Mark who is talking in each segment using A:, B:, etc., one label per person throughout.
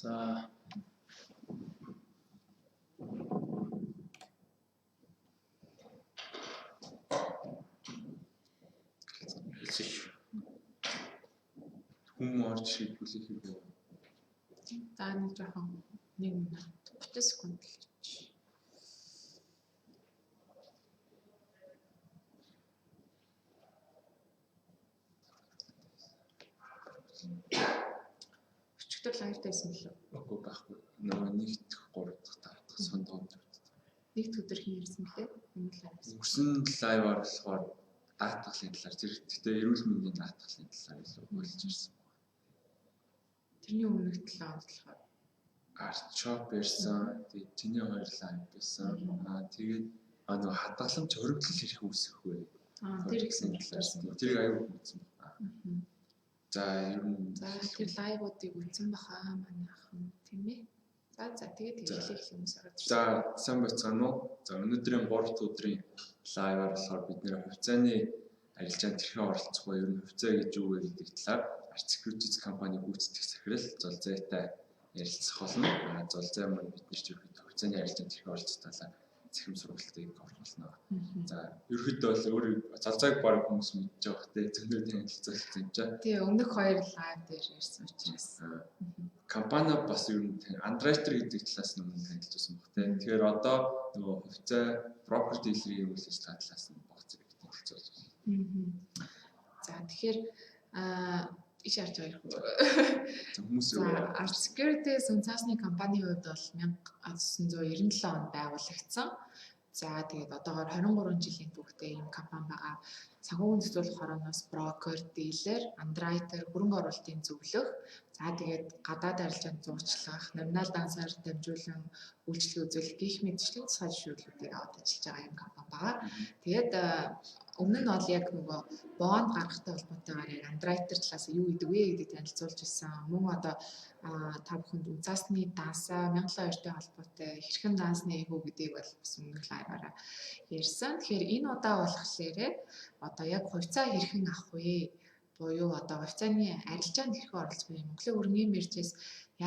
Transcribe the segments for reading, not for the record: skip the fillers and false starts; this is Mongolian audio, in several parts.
A: За хүмүүс орж ирэх бүлээх юм.
B: За нэг жоохон 1 минут 30 секунд л гэж. Өчигдөр лайвтайсан лөө.
A: Үгүй байхгүй. Нөгөө 1 дэх 3 дахь 5 дахь сондоо тавьдаг.
B: Нэг өдөр хин ярьсан блэ? Өмнө лайвс.
A: Үрсэн лайваар болохоор даатгалын талаар гэхдээ эрүүл мэндийн даатгалын талаар илүү болж ирсэн.
B: Тэрний өмнөх 7 хоног болохоор
A: Арчоп ярьсан. Тэгээд тэний 2 лайв байсан. Тэгээд нөгөө хадгаламж хөргөлөл хэрэг үүсэх вэ?
B: Тэр ихсэн талаарсан.
A: Тэрийг аюул үзсэн байна. За ер нь
B: тэр лайвуудыг үзсэн баха манайхан тийм ээ. За тэгээд хэлэх хүмүүс ороод ирсэн.
A: За сайн байцгаана уу? За өнөөдрийн 3 дахь өдрийн лайваар болохоор бид нэр хувьцааны арилжаанд хэрхэн оролцох вэ? Ер нь хувьцаа гэж юу вэ гэдэг талаар Arch Securities компани гүйцэтгэх захирал Золзайтай ярилцах болно. Золзай маань бид нэр хувьцааны арилжаанд хэрхэн оролцох талаар захим сургалтыг оруулна. За ерөөхдөө бол өөр Золзайг баг хүмүүс мэдж байгаа хэ зөвнүүдийн танилцуулсан юм чаа.
B: Тэгээ өмнөх 2 лайв дээр ярьсан учраас
A: компани бас ер нь Underwriter гэдэг талаас нь өмнө танилцуулсан баг те. Тэгэхээр одоо нөгөө хувьцаа broker dealer-ийн үйл ажиллагаа талаас нь баг зэрэг танилцуулж байна.
B: За тэгэхээр иш харж байгаа юм.
A: Хүмүүс
B: Arch Securities үнцаасны компанийн хувьд бол 1997 онд байгуулагдсан. За тэгээд одоогоор 23 жилийн түүхтэй ийм компани байгаа. Санхүүгийн зөвлөх хорооноос брокер, дилер, андеррайтер, хөрөнгө оруулалтын зөвлөх, за тэгээд гадаад арилжаанд зурчлах, номинал дансаар дамжуулан үйлчлэг үзүүлэх гэх мэтчлэн цааш шүүлгүүдийг аваад ажиллаж байгаа юм компани байгаа. Тэгээд өмнө нь бол яг нөгөө бонд гаргахтай холбоотойгоор яг андеррайтер талаас юу гэдэг вэ гэдгийг танилцуулж ирсэн. Мөн одоо та бүхэнд үнцаасны дансаа 1702-тэй холбоотой хэрхэн дансны эйгүү гэдгийг бол бас өмнөх лайваараа ярьсан. Тэгэхээр энэ удаа болохоор одоо яг хувьцаа хэрхэн авах вэ? Буюу одоо хувьцааны арилжаанд хэрхэн оролцох вэ? Монголын өрнгийн мэржээс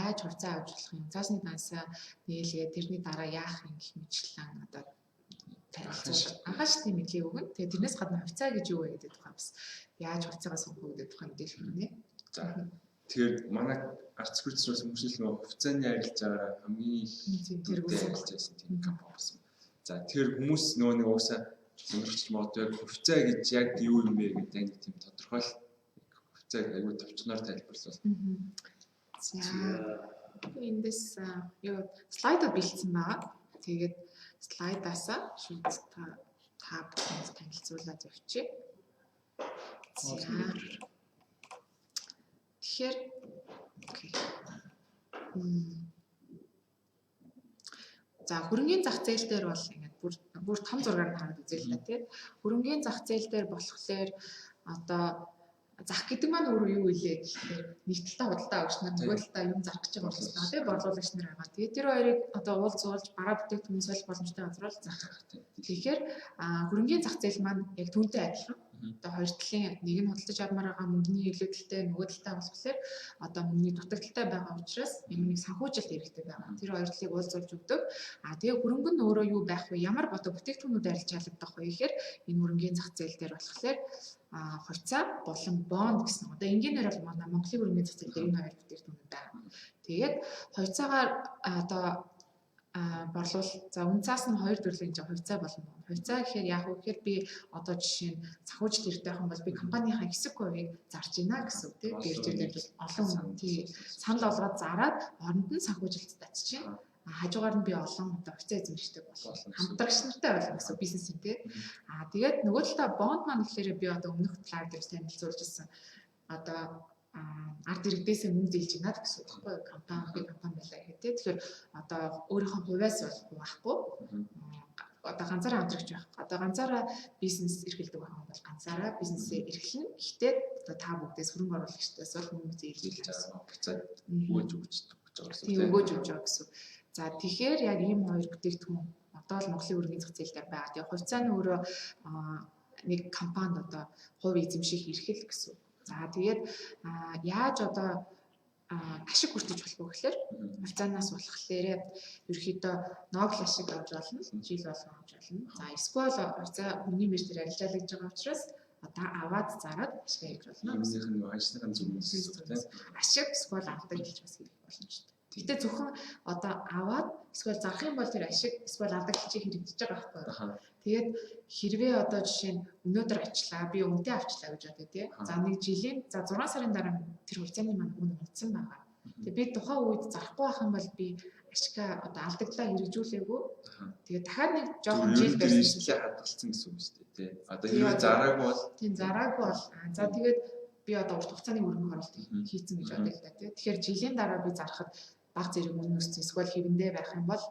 B: яаж хувьцаа авч болох юм? Үнцаасны дансаа нээлгээ тэрний дараа яах юм гэх мэтчлэн одоо анхаашны мэдлийг өгнө. Тэгээ тэрнээс гадна хувьцаа гэж юу вэ гэдэг тухай бас яаж хувьцаагаа сонгох гэдэг тухай мэдээлэл өгнө.
A: За тэгэхээр манай Arch Securities хүмүүст нөгөө хувьцааны арилжаагаар хамгийн зэрэгцээ ажиллаж байсан тийм компани байсан. За тэгэхээр хүмүүс нөгөө нэг уусаа сонирхч магадгүй хувьцаа гэж яг юу юм бэ гэдэг нэг тийм тодорхойл хувьцааг аюул товчноор тайлбарлал.
B: За эндээс юу слайдаа бэлдсэн байгаа. Тэгээд слайдаасаа шууд та бүхэнд танилцуулаад явчих. Тэгэхээр за хөрөнгөний зах зээл дээр бол ингээд бүр том зургаар хараад үзээ л да тийм. Хөрөнгөний зах зээл дээр болохоор одоо зах гэдэг маань өөрөө юу вэ гэхээр нэг талдаа худалдаа авагч нар нөгөө талдаа юм зарах гэж байгаа болсон тийм борлуулагч нар байгаа. Тэгээд тэр хоёрыг одоо уулзуулж бараа бүтээгдэхүүн солих боломжтой газар бол зах. Тэгэхээр хөрөнгөний зах зээл маань яг түүнтэй адилхан. Одоо хоёр талын нэг нь худалдаж авмаар байгаа мөнгөний илүүдэлтэй нөгөө талдаа болохоор одоо мөнгөний дутагдaltaй байгаа учраас юмыг санхүүжилт хэрэгтэй байгаа. Тэр хоёр талыг уулзуулж өгдөг. Тэгээ хөрөнгө нь өөрөө юу байх вэ? Ямар одоо бүтээгдэхүүнүүд арилжаалагдах вэ гэхээр энэ хөрөнгөний зах зээл дээр болохоор хувьцаа болон бонд гэсэн. Одоо энгийнээр бол манай Монголын хөрөнгөний зах зээл дээр энэ хоёр бүтээгдэхүүнүүд байна. Тэгээд хувьцаагаар одоо борлуул за үнцаас нь 2 төрлийн хувьцаа болно. Хувьцаа гэхээр яг уу гэхээр би одоо жишээ нь санхүүжилт хэрэгтэй юм бол би компанийнхаа хэсэг хувийг зарж гинэ гэсэн үг тийм. Биржүүдээр бол олон хүн тийм санал болгоод зараад оронд нь санхүүжилт татчих. Хажуугаар нь би олон одоо хувьцаа эзэмшдэг болох хамтрагч нартай болно гэсэн бизнес юм тийм. Тэгээд нөгөө талаа бонд маань гэхээр би одоо өмнөх талаар дээр танилцуулж ирсэн. Одоо ард иргэдээс мөнгө зээлж гинэ гэсэн үг байхгүй компани байлаа гэхэд тэгэхээр одоо өөрийнхөө хувьас бол хуваахгүй одоо ганцаараа хамтрагч байх. Одоо ганцаараа бизнес эрхэлдэг байх юм бол ганцаараа бизнесээ эрхлэнэ. Гэхдээ одоо та бүгдээс хөрөнгө оруулагчдаас бол мөнгө зээлж
A: буцаад өгөөж өгч байгаа
B: гэсэн. Тийм өгөөж өгч байгаа гэсэн. За тэгэхээр яг ийм хоёр бүтээгдэхүүн одоо л Монголын өргөний зах зээл дээр байгаа. Тэгээ хувьцааны өөрөө нэг компанид одоо хувь эзэмших эрхэл гэсэн. За тэгээд яаж одоо ашиг хүртэж болох вэ гэхээр хувьцаанаас болохоор ерөөхдөө ногл ашиг авч болно, жил болгон авч болно. За эсвэл хувьцаа хүний мэрж дээр арилжаалж байгаа учраас одоо аваад зараад ашиг хийж болно.
A: Өмнөх нь ажлын зүгээс тийм
B: ашиг эсвэл авдаг гэж бас хэлэх болно шүү дээ. Гэтэ зөвхөн одоо аваад эсвэл зарах юм бол тэр ашиг эсвэл авдаг хэлчийг хэрэгжиж байгаа байхгүй. Тэгээд хэрвээ одоо жишээ нь өнөөдөр очлаа, би өмнөдөө авчлаа гэж бодъё тий. За нэг жилийн за 6 сарын дараа тэр хувьцааны маань үн унтсан байгаа. Тэгээд би тухайн үед зарахгүй байх юм бол би ашигаа одоо алдагдлаа хэрэгжүүлээгүй. Тэгээд дахиад нэг жоохон жил барьсан
A: чинь хадгалсан гэсэн үг шүү дээ тий. Одоо хэрвээ зараагүй бол
B: тийм зараагүй бол за тэгээд би одоо урт хугацааны хөрөнгө оруулалт хийцэн гэж бодъё л да тий. Тэгэхээр жилийн дараа би зарахад баг зэрэг үнэ өссөн эсвэл хэвэндээ байх юм бол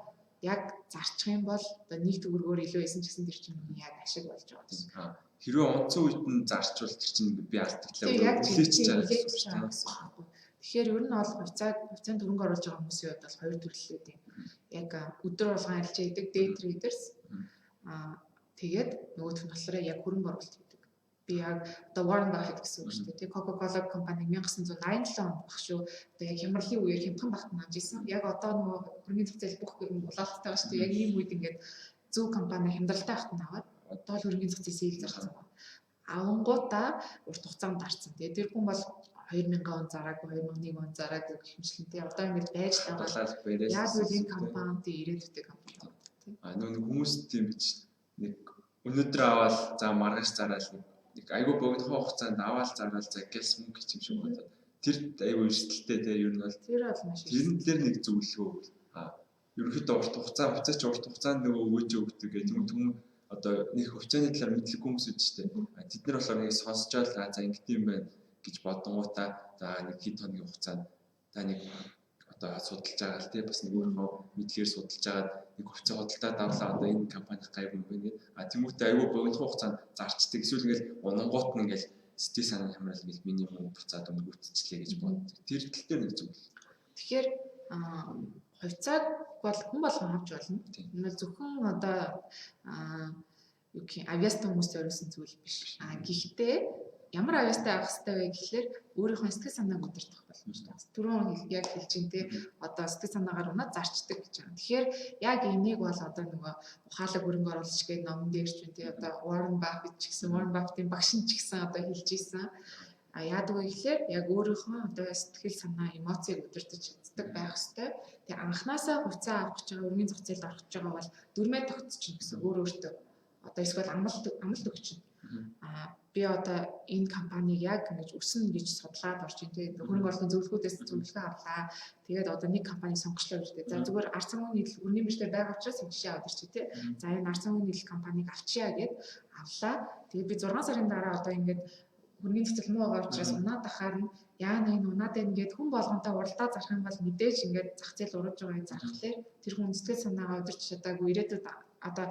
B: яг зарчих юм бол одоо нэг төгрөгөөр илүү эсэн ч гэсэн тэр чинь яг ашиг болж байгаа гэсэн.
A: Хэрвээ онцон үед нь зарчвал тэр чинь би алдагдлаа хүлээч чараа.
B: Тэгэхээр ер нь бол хувьцаанд хөрөнгө оруулж байгаа хүмүүсийн хувьд бол хоёр төрлөлүүд юм. Яг өдөр болгон арилжаа хийдэг day traders тэгээд нөгөөх нь болохоор яг хөрөнгө оруулалт хийдэг. Би яг одоо Warren Buffett гэсэн үг шүү дээ. Coca-Cola компани 1987 онд баг шүү. Одоо яг хямралын үеэр хямдхан багт нааж исэн. Яг одоо нөгөө хөрөнгөний зах зээл бүх гэрэн булаалттай байна шүү дээ. Яг ийм үед ингээд зөв компани хямдралтай багт наваад одоо л хөрөнгөний зах зээл сэлж зарсан байна. Авангуудаа урт хугацаанд дарсан. Тэгээд тэр хүн бол 2000 он зараагүй 2001 он зараагүй гэх мэтлэн тий. Одоо ингээд байж байгаа. Яг үл энэ компани ирээдүйтэй компани байна тий.
A: Нөгөө хүмүүс тийм биш. Нэг өнөөдөр аваад за маргааш зараад нэг айгүй богино хугацаанд аваад зараад за гэлс мөнгө гэж юм шиг бодоод тэр айгүй эрсдэлтэй те ер нь бол
B: тэр бол маш
A: тэрэн дээр нэг зөвлөгөө ерөнхийдөө урт хугацаанд нөгөө өгөөж өгдөг гэх юм одоо нэг хувьцааны талаар мэдлэг хүмүүс үү ч тийм тэд нар болохоор нэг сонсчоод за ингэт юм байна гэж бодонгуудаа за нэг хэд хоногийн хугацаанд та нэг одоо судалж байгаа л тийм бас нэг өөрөө мэдлэгээр судалж байгаа нэг хувьцаа худалдаад авлаа одоо энэ компанийн гайв юм байна гэдэг. Тэмүүтээ айгүй богино хугацаанд зарчдаг. Эсвэл ингээл унгангууд нь ингээл сэтгэл санаа хямрал ингээл миний мөнгө буцаад өнгөцчлээ гэж боддог. Тэр тал дээр нэг зүйл.
B: Тэгэхээр хувьцааг бол хүн болгон авч болно. Энэ зөвхөн одоо юу гэх юм авьяастай хүмүүстэй өрөөсөн зүйл биш. Гэхдээ ямар авьяастай авах хэрэгтэй вэ гэхлээр өөрийнхөө сэтгэл санааг удирдах болно шүү дээ. Түрүүн яг хэлж чинь те одоо сэтгэл санаагаар унаад зарчдаг гэж байна. Тэгэхээр яг энийг бол одоо нөгөө ухаалаг хөрөнгө оруулалт гэдэг номон дээр ч те одоо Warren Buffett ч гэсэн Warren Buffett-ийн багш нь ч гэсэн одоо хэлж ийсэн. Яадаг вэ гэхлээр яг өөрийнхөө одоо сэтгэл санаа, эмоцийг удирдах чаддаг байх хэрэгтэй. Тэгээ анханасаа хувьцаа авах гэж байгаа, өргөний зах зээлд орох гэж байгаа бол дүрмээ тогтчихно гэсэн өөртөө одоо эсвэл амлалт өгч чинь. Би одоо энэ компанийг яг ингэж өснө гэж судлаад орж ин тэгээ хөрөнгө оруулалтын зөвлөгөөнөөс зөвлөгөө авлаа. Тэгээд одоо нэг компани сонгочлоо гэж дээ. За зүгээр ард сангийн нийтлэл өргөний мөрчтэй байгаа учраас энэ жишээ аваад ирчих тий. За энэ ард сангийн нийтлэл компанийг авчиа гэд авлаа. Тэгээд би 6 сарын дараа одоо ингэж хөрөнгөний зах зээл муу байгаа учраас унаад ахаар нь яа нэг унаад ингээд хүн болгонтой уралдаа зарах юм бол мэдээж ингээд зах зээл ураж байгааг зархлаар тэр хүн сэтгэл санаагаа удирч чадаагүй ирээдүйд одоо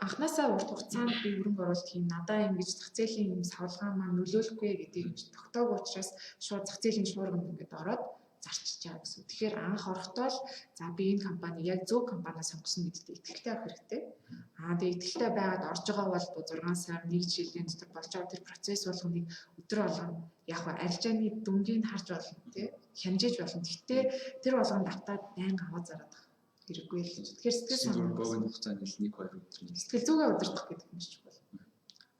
B: анханасаа урт хугацаанд би хөрөнгө оруулалт хийн надаа ингэж зах зээлийн юм савлгаа маань нөлөөлөхгүй гэдгийг тогтоогүй учраас шууд зах зээлийн шуурганд ингээд ороод зарчиж байгаа гэсэн. Тэгэхээр анх орохдоо л за би энэ компани яг зөв компаниас сонгосон гэдэгт итгэлтэй авах хэрэгтэй. Тэгээ итгэлтэй байгаад орж байгаа бол 6 сар 1 жилийн дотор болж байгаа тэр процесс болгоныг өдөр болгоно яг арилжааны дүнгийг харж болно тий хянжиж болно. Гэхдээ тэр болгонд автаад байнга аваад зараад хэрэггүй л гэж. Тэгэхээр сэтгэл санаа
A: богино хугацаанд л 1-2 өдөр
B: сэтгэл зүгээ удирдах гэдэг юм шиг байна.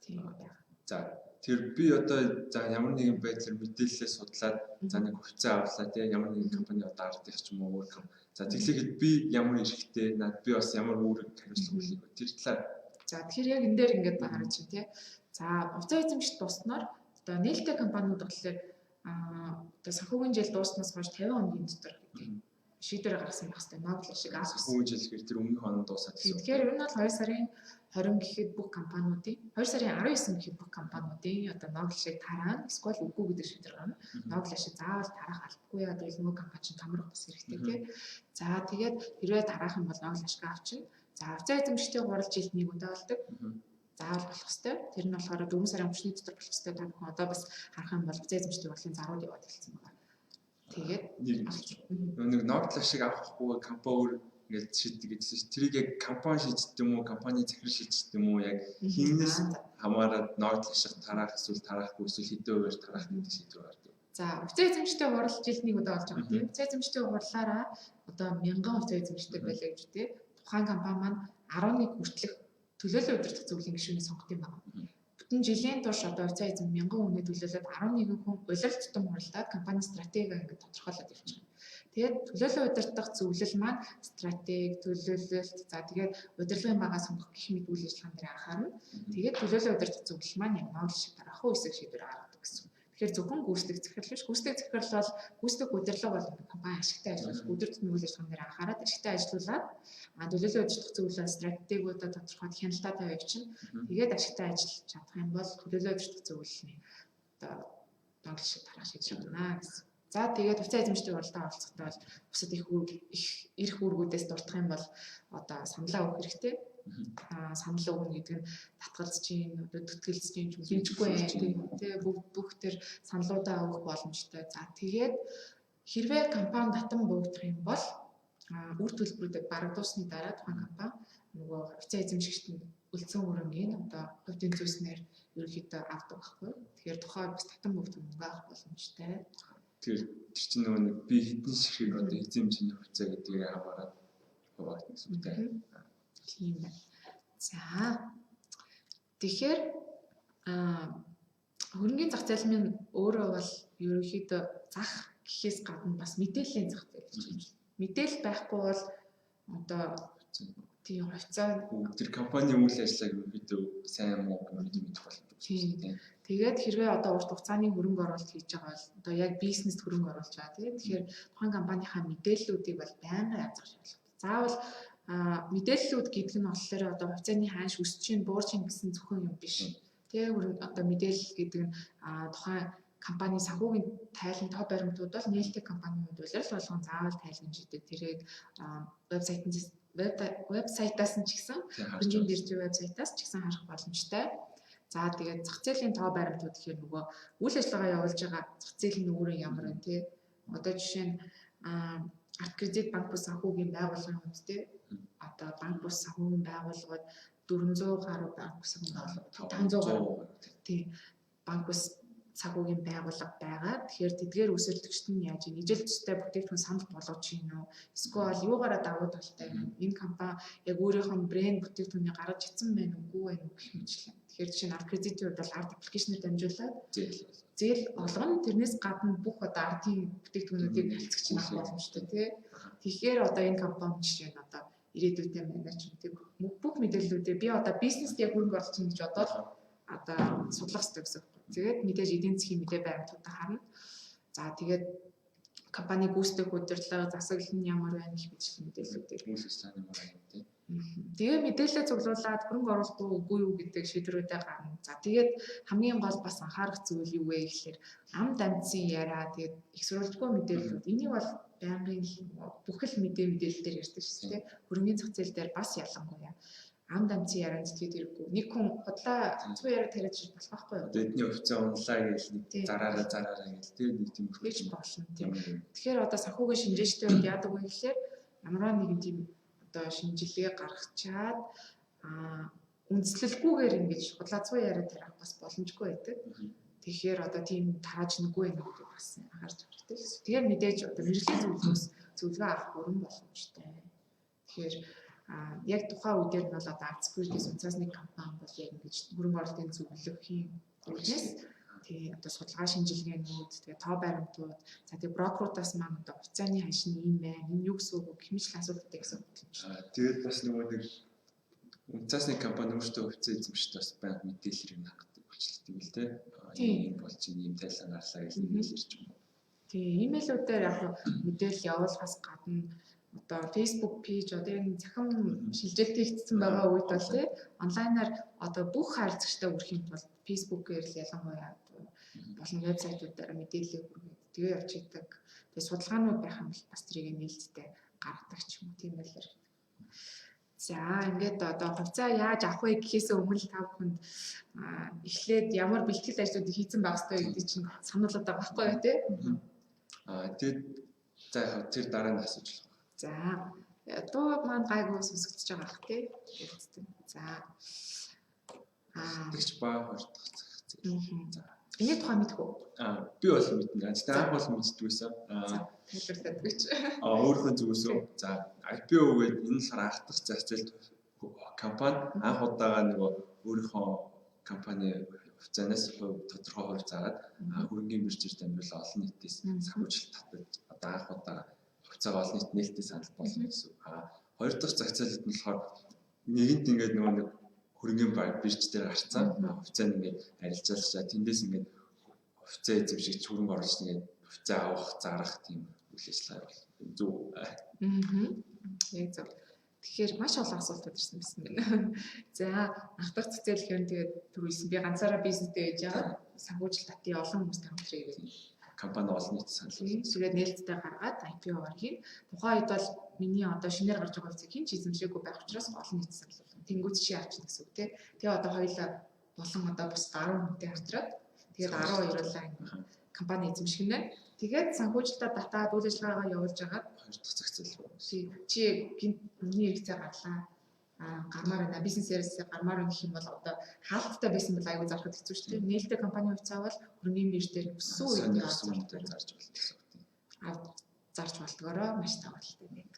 B: Тийм байна.
A: За тэр би одоо за ямар нэгэн байдлаар мэдээлэлээ судлаад за нэг хувьцаа авлаа тийм ямар нэгэн компани одоо ардих ч юм уу өөр юм. За тэглэхэд би ямар эрэхтэй над би бас ямар үүрэг хариуцлага хүлээх вэ? Тэр талаар.
B: За тэгэхээр яг энэ дээр ингээд харж чинь тийм. За хувьцаа эзэмшилт туснаар одоо нээлттэй компаниуд болохоор одоо санхүүгийн жил дууснаас хойш 50 хоногийн дотор гэдэг шийдвэр гаргасан байх хэрэгтэй. Ногл шиг асуусан.
A: Санхүүгийн жил гэхээр тэр өмнөх он дуусаад
B: гэсэн. Тэгэхээр энэ бол 2 сарын 20 гэхэд бүх компаниудын 2 сарын 19 гэхэд бүх компаниудын одоо ногл шиг тараа эсвэл үгүй гэдэг шийдвэр гарна. Ногл шиг заавал тараах албагүй яа гэвэл нөгөө компани чинь томрох бас хэрэгтэй тийм. За тэгээд хэрвээ тараах юм бол ногл шиг авчина. За хувьцаа эзэмшигчдийн гурал жилд нэг удаа болдог. Заавал болох хэвээр. Тэр нь болохоор 4 сарын 30-ны дотор болох хэвээр. Та бүхэн одоо бас харах юм бол хувьцаа эзэмшигчдийн гуралын зарууд яваад хэлсэн байна. Тэгээд
A: нэг ногл шиг авахгүй компани ингээд шийддэг гэсэн чинь тэрийг яг компани шийддэг юм уу, компани захирал шийддэг юм уу, яг хинээс хамаарат ногл шиг тараах эсвэл тараахгүй эсвэл хэдэн хувиар тараах гэдэг шийдвэр гардаг.
B: За хувьцаа эзэмштэй хурал жилд нэг удаа болж байгаа тийм. Хувьцаа эзэмштэй хурлаараа одоо 1000 хувьцаа эзэмштэй байлаа гэж үү. Тухайн компани маань 11 хүртэлх төлөөлөл удирдах зөвлөлийн гишүүнийг сонгох юм байна. Бүтэн жилийн турш одоо хувьцаа эзэм 1000 хүнээ төлөөлөд 11 хүн улирал тутам хуралдаад компани стратеги ингээд тодорхойлоод явчихна. Тэгээд төлөөлөл удирдах зөвлөл маань стратеги, төлөөлөлт, за тэгээд удирдлагын бага сонгох гэх мэт үйл ажиллагаан дээр анхаарна. Тэгээд төлөөлөл удирдах зөвлөл маань ямар шиг дараах уу хэсэг шийдвэр гаргадаг гэсэн. Тэгэхээр зөвхөн гүйцэтгэх захирал биш. Гүйцэтгэх захирал бол гүйцэтгэх удирдлага бол компани ашигтай ажиллах, өдөр тутмын үйл ажиллагаан дээр анхаарал ашигтай ажиллуулад төлөөлөл удирдах зөвлөлөө стратегиудаа тодорхойлох хяналтаа тавьчихна. Тэгээд ашигтай ажиллаж чадах юм бол төлөөлөл удирдах зөвлөлний одоо донглол шиг дараах шийдвэр гаргана гэсэн. За тэгээд хувьцаа эзэмшдэг уралдаан оролцохдоо бол бусад их эрх үүргүүдээс дуртах юм бол одоо саналаа өгөх хэрэгтэй. Санал өгнө гэдэг нь татгалзаж чинь, одоо төтгөлж чинь, хэмжихгүй тийм бүх төр саналуудаа өгөх боломжтой. За тэгээд хэрвээ компани татан буугдах юм бол үр төлбөрүүдийг барагдуулсны дараа тухайн компани нөгөө хувьцаа эзэмшигчт нь үлдсэн хөрөнгийг одоо хувьдын зүйснээр ерөнхийдөө авдаг байхгүй. Тэгэхээр тухайн бас татан буугдах мөнгө авах боломжтой.
A: Тэр чинь нөгөө нэг би хэдэн шиг одоо эзэмшний хувьцаа гэдгийг аваад хуваагдсан гэсэн үг тийм.
B: Тийм байна. За. Тэгэхээр хөрөнгөний зах зээл минь өөрөө бол ерөнхийдөө зах гэхээс гадна бас мэдээллийн зах зээл гэж байна. Мэдээлэл байхгүй бол одоо тийм хувьцаа
A: тэр компани үйл ажиллагааг ерөнхийдөө сайн муу гэмээр мэдэх боломжтой тийм.
B: Тэгээд хэрвээ одоо урт хугацааны хөрөнгө оруулалт хийж байгаа бол одоо яг бизнест хөрөнгө оруулж байгаа тийм. Тэгэхээр тухайн компанийнхаа мэдээллүүдийг бол байнга язгах шаардлагатай. Заавал мэдээллүүд гэдэг нь болохоор одоо хувьцааны хаанч өсчин буурчин гэсэн зөвхөн юм биш. Тэгээ одоо мэдээлэл гэдэг нь тухайн компани санхүүгийн тайлан тоо баримтууд бол нээлттэй компаниуд улирал болгон заавал тайлбарждаг. Тэрийг вебсайтаас нь ч гэсэн хөрөнгөний биржийн вебсайтаас ч гэсэн харах боломжтой. За тэгээд зах зээлийн тоо баримтууд гэхээр нөгөө үйл ажиллагаа явуулж байгаа зах зээл нь өөрөө ямар вэ те. Одоо жишээ нь арт кредит банк бус санхүүгийн байгууллагын хувьд те одоо банк бус санхүүгийн байгууллагууд 400 гаруй банк бус санхүүгийн 500 гаруй тий банк бус санхүүгийн байгууллага байгаа. Тэгэхээр тэдгээр өсөлтөгчд нь яаж ижил төстэй бүтээгдэхүүн санал болгож чинь үү? Эсвэл юугаараа давуу талтай юм? Энэ компани яг өөрийнхөө брэнд бүтээгдэхүүнийг гаргаж чадсан байна уугүй байна уу гэх мэтлээ. Тэгэхээр жишээ нь арт кредитийн хувьд бол арт аппликейшнээр дамжуулаад зээл олгоно. Тэрнээс гадна бүх одоо артын бүтээгдэхүүнүүдийг хэлцэгч нь авах боломжтой тий. Тэгэхээр одоо энэ компани жишээ нь одоо ирээдүйдээ менеж гэдэг бүх мэдээллүүдээ би одоо бизнест яг хөрөнгө оруулах гэж бодоод одоо судлах хэрэгтэй гэсэн. Тэгээд мэдээж эдийн засгийн мэдээ баримтуудаа харна. За тэгээд компани гүйцэтгэх удирдлага засаглал нь ямар байна гэх мэт мэдээллүүдээр
A: үйл ажиллагааны ямар байна тийм.
B: Тэгээ мэдээлэл цуглуулад хөрөнгө оруулах үгүй юу гэдэг шийдвэрүүдээ гарна. За тэгээд хамгийн гол бас анхаарах зүйл юу вэ гэхээр ам дамжсан яриа тэгээд их сурвалжгүй мэдээллүүд энийг бол байнгын бүхэл мэдээлэлээр ярьдаг шүү дээ. Хөрөнгөний зах зээл дээр бас ялангуяа ам дамжсан ярианд зэтгэж хэрэггүй. Нэг хүн худлаа цуу яриа тариад шиж болох байхгүй юу?
A: Эдний хувьцаа унлаа гэж нэг зараараа гэж тийм нэг тийм
B: хийж болно тийм. Тэгэхээр одоо санхүүгийн шинжээчтэй үед яадаг вэ гэхээр ямар нэгэн тийм одоо шинжилгээ гаргачаад үндэслэлгүйгээр ингэж худлаа цуу яриа тарих бас боломжгүй байдаг. Тэгэхээр одоо тийм тарааж нүггүй юм гэдэг бас анхаарч байгаа хэрэгтэй. Тэгэхээр мэдээж одоо мэрэгжлийн зөвлөгөөс зөвлөгөө авах бүрэн боломжтой. Тэгэхээр яг тухайн үедэр нь бол одоо акцизээс унцаас нэг компани бол яг ингэж хөрөнгө оруулалтын зөвлөхийн үгнээс тэгээ одоо судалгаа шинжилгээнүүд тэгээ тоо баримтууд за тэгээ брокеруудаас маань одоо хувьцааны ханш нь юм байна энэ юу гэсэн үг хэмжил асуулттай гэсэн үг байна.
A: Тэгээд бас нөгөө нэг унцаас нэг компани өөртөө хувьцаа эзэмшдэг бас байнга мэдээлэл юм хагдаг болчихлоо юм л те. Ийм бол чинь ийм тайлан гарлаа гэж нэмэлэрч юм.
B: Тэгээ имэйлүүдээр яг мэдээлэл явуулахаас гадна одоо Facebook пэйж одоо энэ захин шилжилт хийгдсэн байгаа үед бол тий онлайнаар одоо бүх харилцагчтай өрөх юм бол Facebook-ээр л ялангуяа болон вебсайтуудаар мэдээлэл хүргэх тэгээ явж идэг. Тэгээ судалгаанууд байх юм бол бас тэрийг нээлттэй гаргадаг ч юм уу тийм байлэр. За ингээд одоо хувьцаа яаж авах вэ гэхээс өмнө та бүхэнд эхлээд ямар бэлтгэл ажлуудыг хийсэн байх ёстой гэдэг чинь сануулдаг байхгүй юу тий?
A: Тэгээд за тэр дараа нь асууж байна.
B: За дуу маань гайгүй сонсогдож байгаа бах тий. За
A: тэгч баа хордох. За.
B: Энийг тухай мэдэх үү?
A: Би бол мэднэ. Гэтэ анх бол мэддэггүй байсан.
B: Тайлбарлаад өгч.
A: Өөрийнхөө зүгээс за IPO гэдэг энэ л анх дахь зах зээлд компани анх удаага нөгөө өөрийнхөө компани хувьцаанаас тодорхой хувь заагаад хөрөнгөний биржээр дамжуулан олон нийтээс санхүүжилт татаж одоо анх удаа хувьцаага олон нийт нээлттэй санал болгоно гэсэн үг. Хоёр дахь зах зээлд нь болохоор нэгэнт ингээд нөгөө нэг хөрөнгөний бирж дээр гарцсан хувьцаанд ингээд арилжаалчаа тэндээс ингээд хувьцаа эзэмшигч хөрөнгө оруулагч ингээд хувьцаа авах зарах тийм үйл ажиллагаа бол зөв.
B: Яг зөв. Тэгэхээр маш олон асуултууд ирсэн байсан байна. За анх дахь зах зээл гэхээр тэгээд түрүүлсэн би ганцаараа бизнестэй байж байгаа санхүүжилт татъя олон хүмүүстэй хамтран ирэв.
A: Компани олон нийт санал.
B: Тэгээд нээлттэй гаргаад IPO гаргхийн. Тухайн үед бол миний одоо шинээр гарч байгаа хувьцааг хэн ч эзэмшээгүй байх учраас олон нийт санал болгоно. Тэнгүүт чи авчихна гэсэн үг тийм. Тэгээ одоо хоёулаа болон одоо бас 10 хүнтэй хамтраад тэгээд 12-уулаа компани эзэмшгэнэ. Тэгээд санхүүжилтаа татаад үйл ажиллагаагаа явуулж агаад
A: хоёр дахь зах зээл рүү.
B: Чи миний хэрэгцээ гарлаа. Гармаар байна. Бизнес ярисаа гармаар гэх юм бол одоо хаалттай байсан бол аюул зархад хэцүү шүү дээ. Нээлттэй компани хувьцаа бол хөрөнгөний бирж дээр өссөн үед
A: зарж болно гэсэн үг.
B: Зарж болдгоороо маш тавталтай нэг.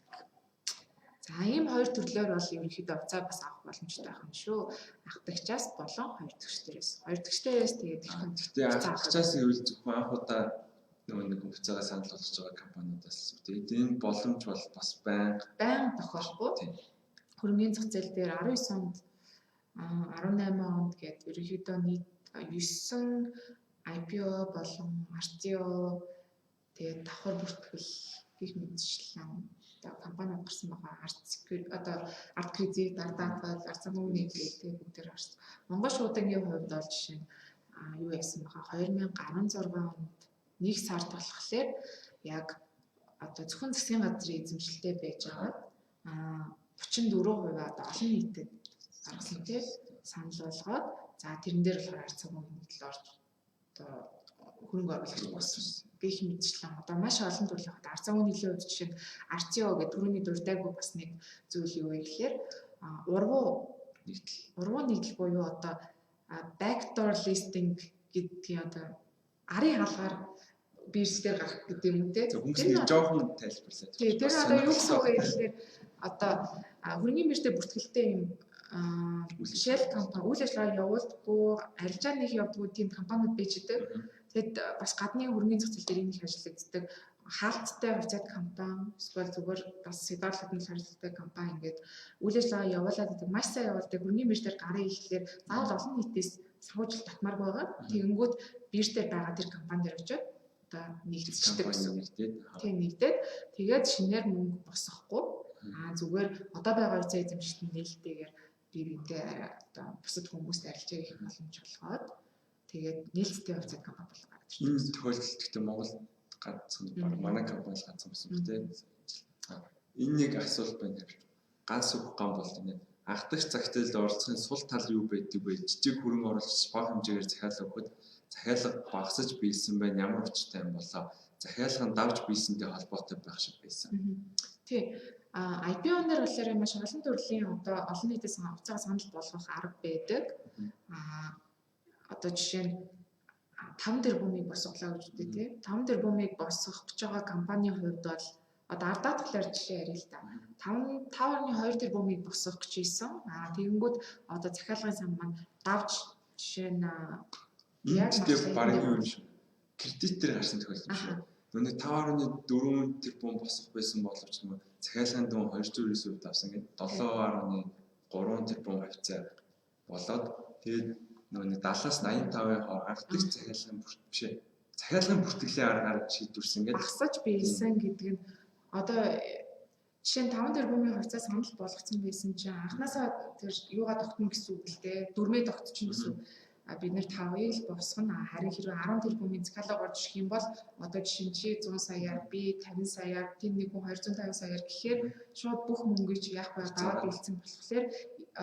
B: За ийм хоёр төрлөөр бол ерөнхийдөө хувьцаа бас авах боломжтой байх юм шүү. Анх дахьчаас болон хоёр дахьчдээс. Хоёр дахьчдээс тэгээд
A: гэхдээ анх дахьчаас гэвэл зөвхөн анх удаа нөгөө нэг хувьцаагаа санал болгож байгаа компаниудаас тэгээд энэ боломж бол бас байнга
B: тохиолдохгүй. Хөрөнгөний зах зээл дээр 19 онд 18 онд гээд ерөнхийдөө нийт 9 IPO болон RTO тэгээд давхар бүртгэл гэх мэтчлэн одоо компаниуд гарсан байгаа. Арт кредит, Ардатал, Арцамууны гэдэг бүгдээр гарсан. Монгол шуудангийн хувьд бол жишээ нь юу яасан бага 2016 онд нэг сард болохоор яг одоо зөвхөн засгийн газрын эзэмшилтэй байж байгаа 34% одоо олон нийтэд гаргасан тийм санал болгоод за тэрэн дээр болохоор ард цагийн хөдөл орж одоо хөрөнгө оруулагч болсон гэх мэтчлэн одоо маш олон төрлийн ард цагийн нийлийн хувьд жишээ нь RTO гэдэг түрүүний дуртайгүй бас нэг зүйл юу вэ гэхээр ургуу нэгдэл буюу одоо backdoor listing гэдгийг одоо арын хаалгаар бирж дээр гарах гэдэг юм үү те.
A: Хүмүүс нэг жоохон тайлбарлаад.
B: Тэр одоо юу гэсэн үг вэ гэхээр одоо хөрөнгөний биржтэй бүртгэлтэй юм shell компани үйл ажиллагаа явуулдаггүй, арилжаа нэг явдаггүй тийм компаниуд байж идэг. Тэгэд бас гадны хөрөнгөний зах зээл дээр энэ их ажиллагддаг. Хаалттай хувьцаат компани, эсвэл зүгээр бас сэдварлалтын харилцаатай компани ингээд үйл ажиллагаа явуулаад идэг. Маш сайн явуулдаг. Хөрөнгөний бирж дээр гараа ирэхлээр заавал олон нийтээс санхүүжилт татмаар байгаа. Тэгэнгүүт бирж дээр байгаа тэр компани дээр очиод одоо нэгдчихдэг гэсэн үг. Тийм нэгдээд тэгээд шинээр мөнгө босгохгүй зүгээр одоо байгаа хувьцаа эзэмшилтийн нээлттэйгээр бивэнтэй одоо бусад хүмүүст арилжаа хийх боломж олгоод тэгээд нээлттэй хувьцаат компани болох гараад ирсэн.
A: Энэ тохиолдолд гэхдээ Монгол ганцхан манай компани ганцхан байсан үг тийм. Энэ нэг асуулт байна. Ганц үг гам бол тийм. Анх дахь зах зээлд оролцохын сул тал юу байдаг вэ? Жижиг хөрөнгө оруулагч бага хэмжээгээр захиалга өгөхөд захиалга багасж биелсэн байна. Ямар учиртай юм болоо захиалга нь давж биелсэнтэй холбоотой байх шиг байсан.
B: Тий. IPO-н дээр болохоор маш олон төрлийн одоо олон нийтээс хувьцаа санал болгох арга байдаг. Одоо жишээ нь 5 тэрбумыг босголоо гэж үү тий. 5 тэрбумыг босгох гэж байгаа компанийн хувьд бол одоо ардаад талаар жишээ ярил л да. 5.2 тэрбумыг босгох гэж ийсэн. Тэгэнгүүт одоо захиалгын сан маань давж жишээ нь
A: яг бараг юу юм шиг кредитээр гарсан тохиолдол юм шиг. Нүний 5.4 тэрбум босгох байсан боловч нөгөө захиалгын дуун 209% давсан гэдэг 7.3 тэрбум хувьцаа болоод тэгээд нөгөө 70-аас 85% анх дэх захиалгын бишээ захиалгын бүртгэлийн аргаар шийдвэрсэн гэдэг
B: багсаж биелсэн гэдэг нь одоо жишээ нь 5 тэрбумын хувьцаа санал болгоцсон байсан чинь анхнаасаа тэр юугаа тогтно гэсэн үг л дээ дөрмөө тогтчихно гэсэн үг. Бид нэр 5-ыг босгоно. Харин хэрвээ 10 тэрбумын захиалга орж ирэх юм бол одоо жишээ нь чи 100 саяар би 50 саяар тийм нэг хүн 250 саяар гэхээр шууд бүх мөнгөийг чи яах вэ? Даваад үлдсэн болохоор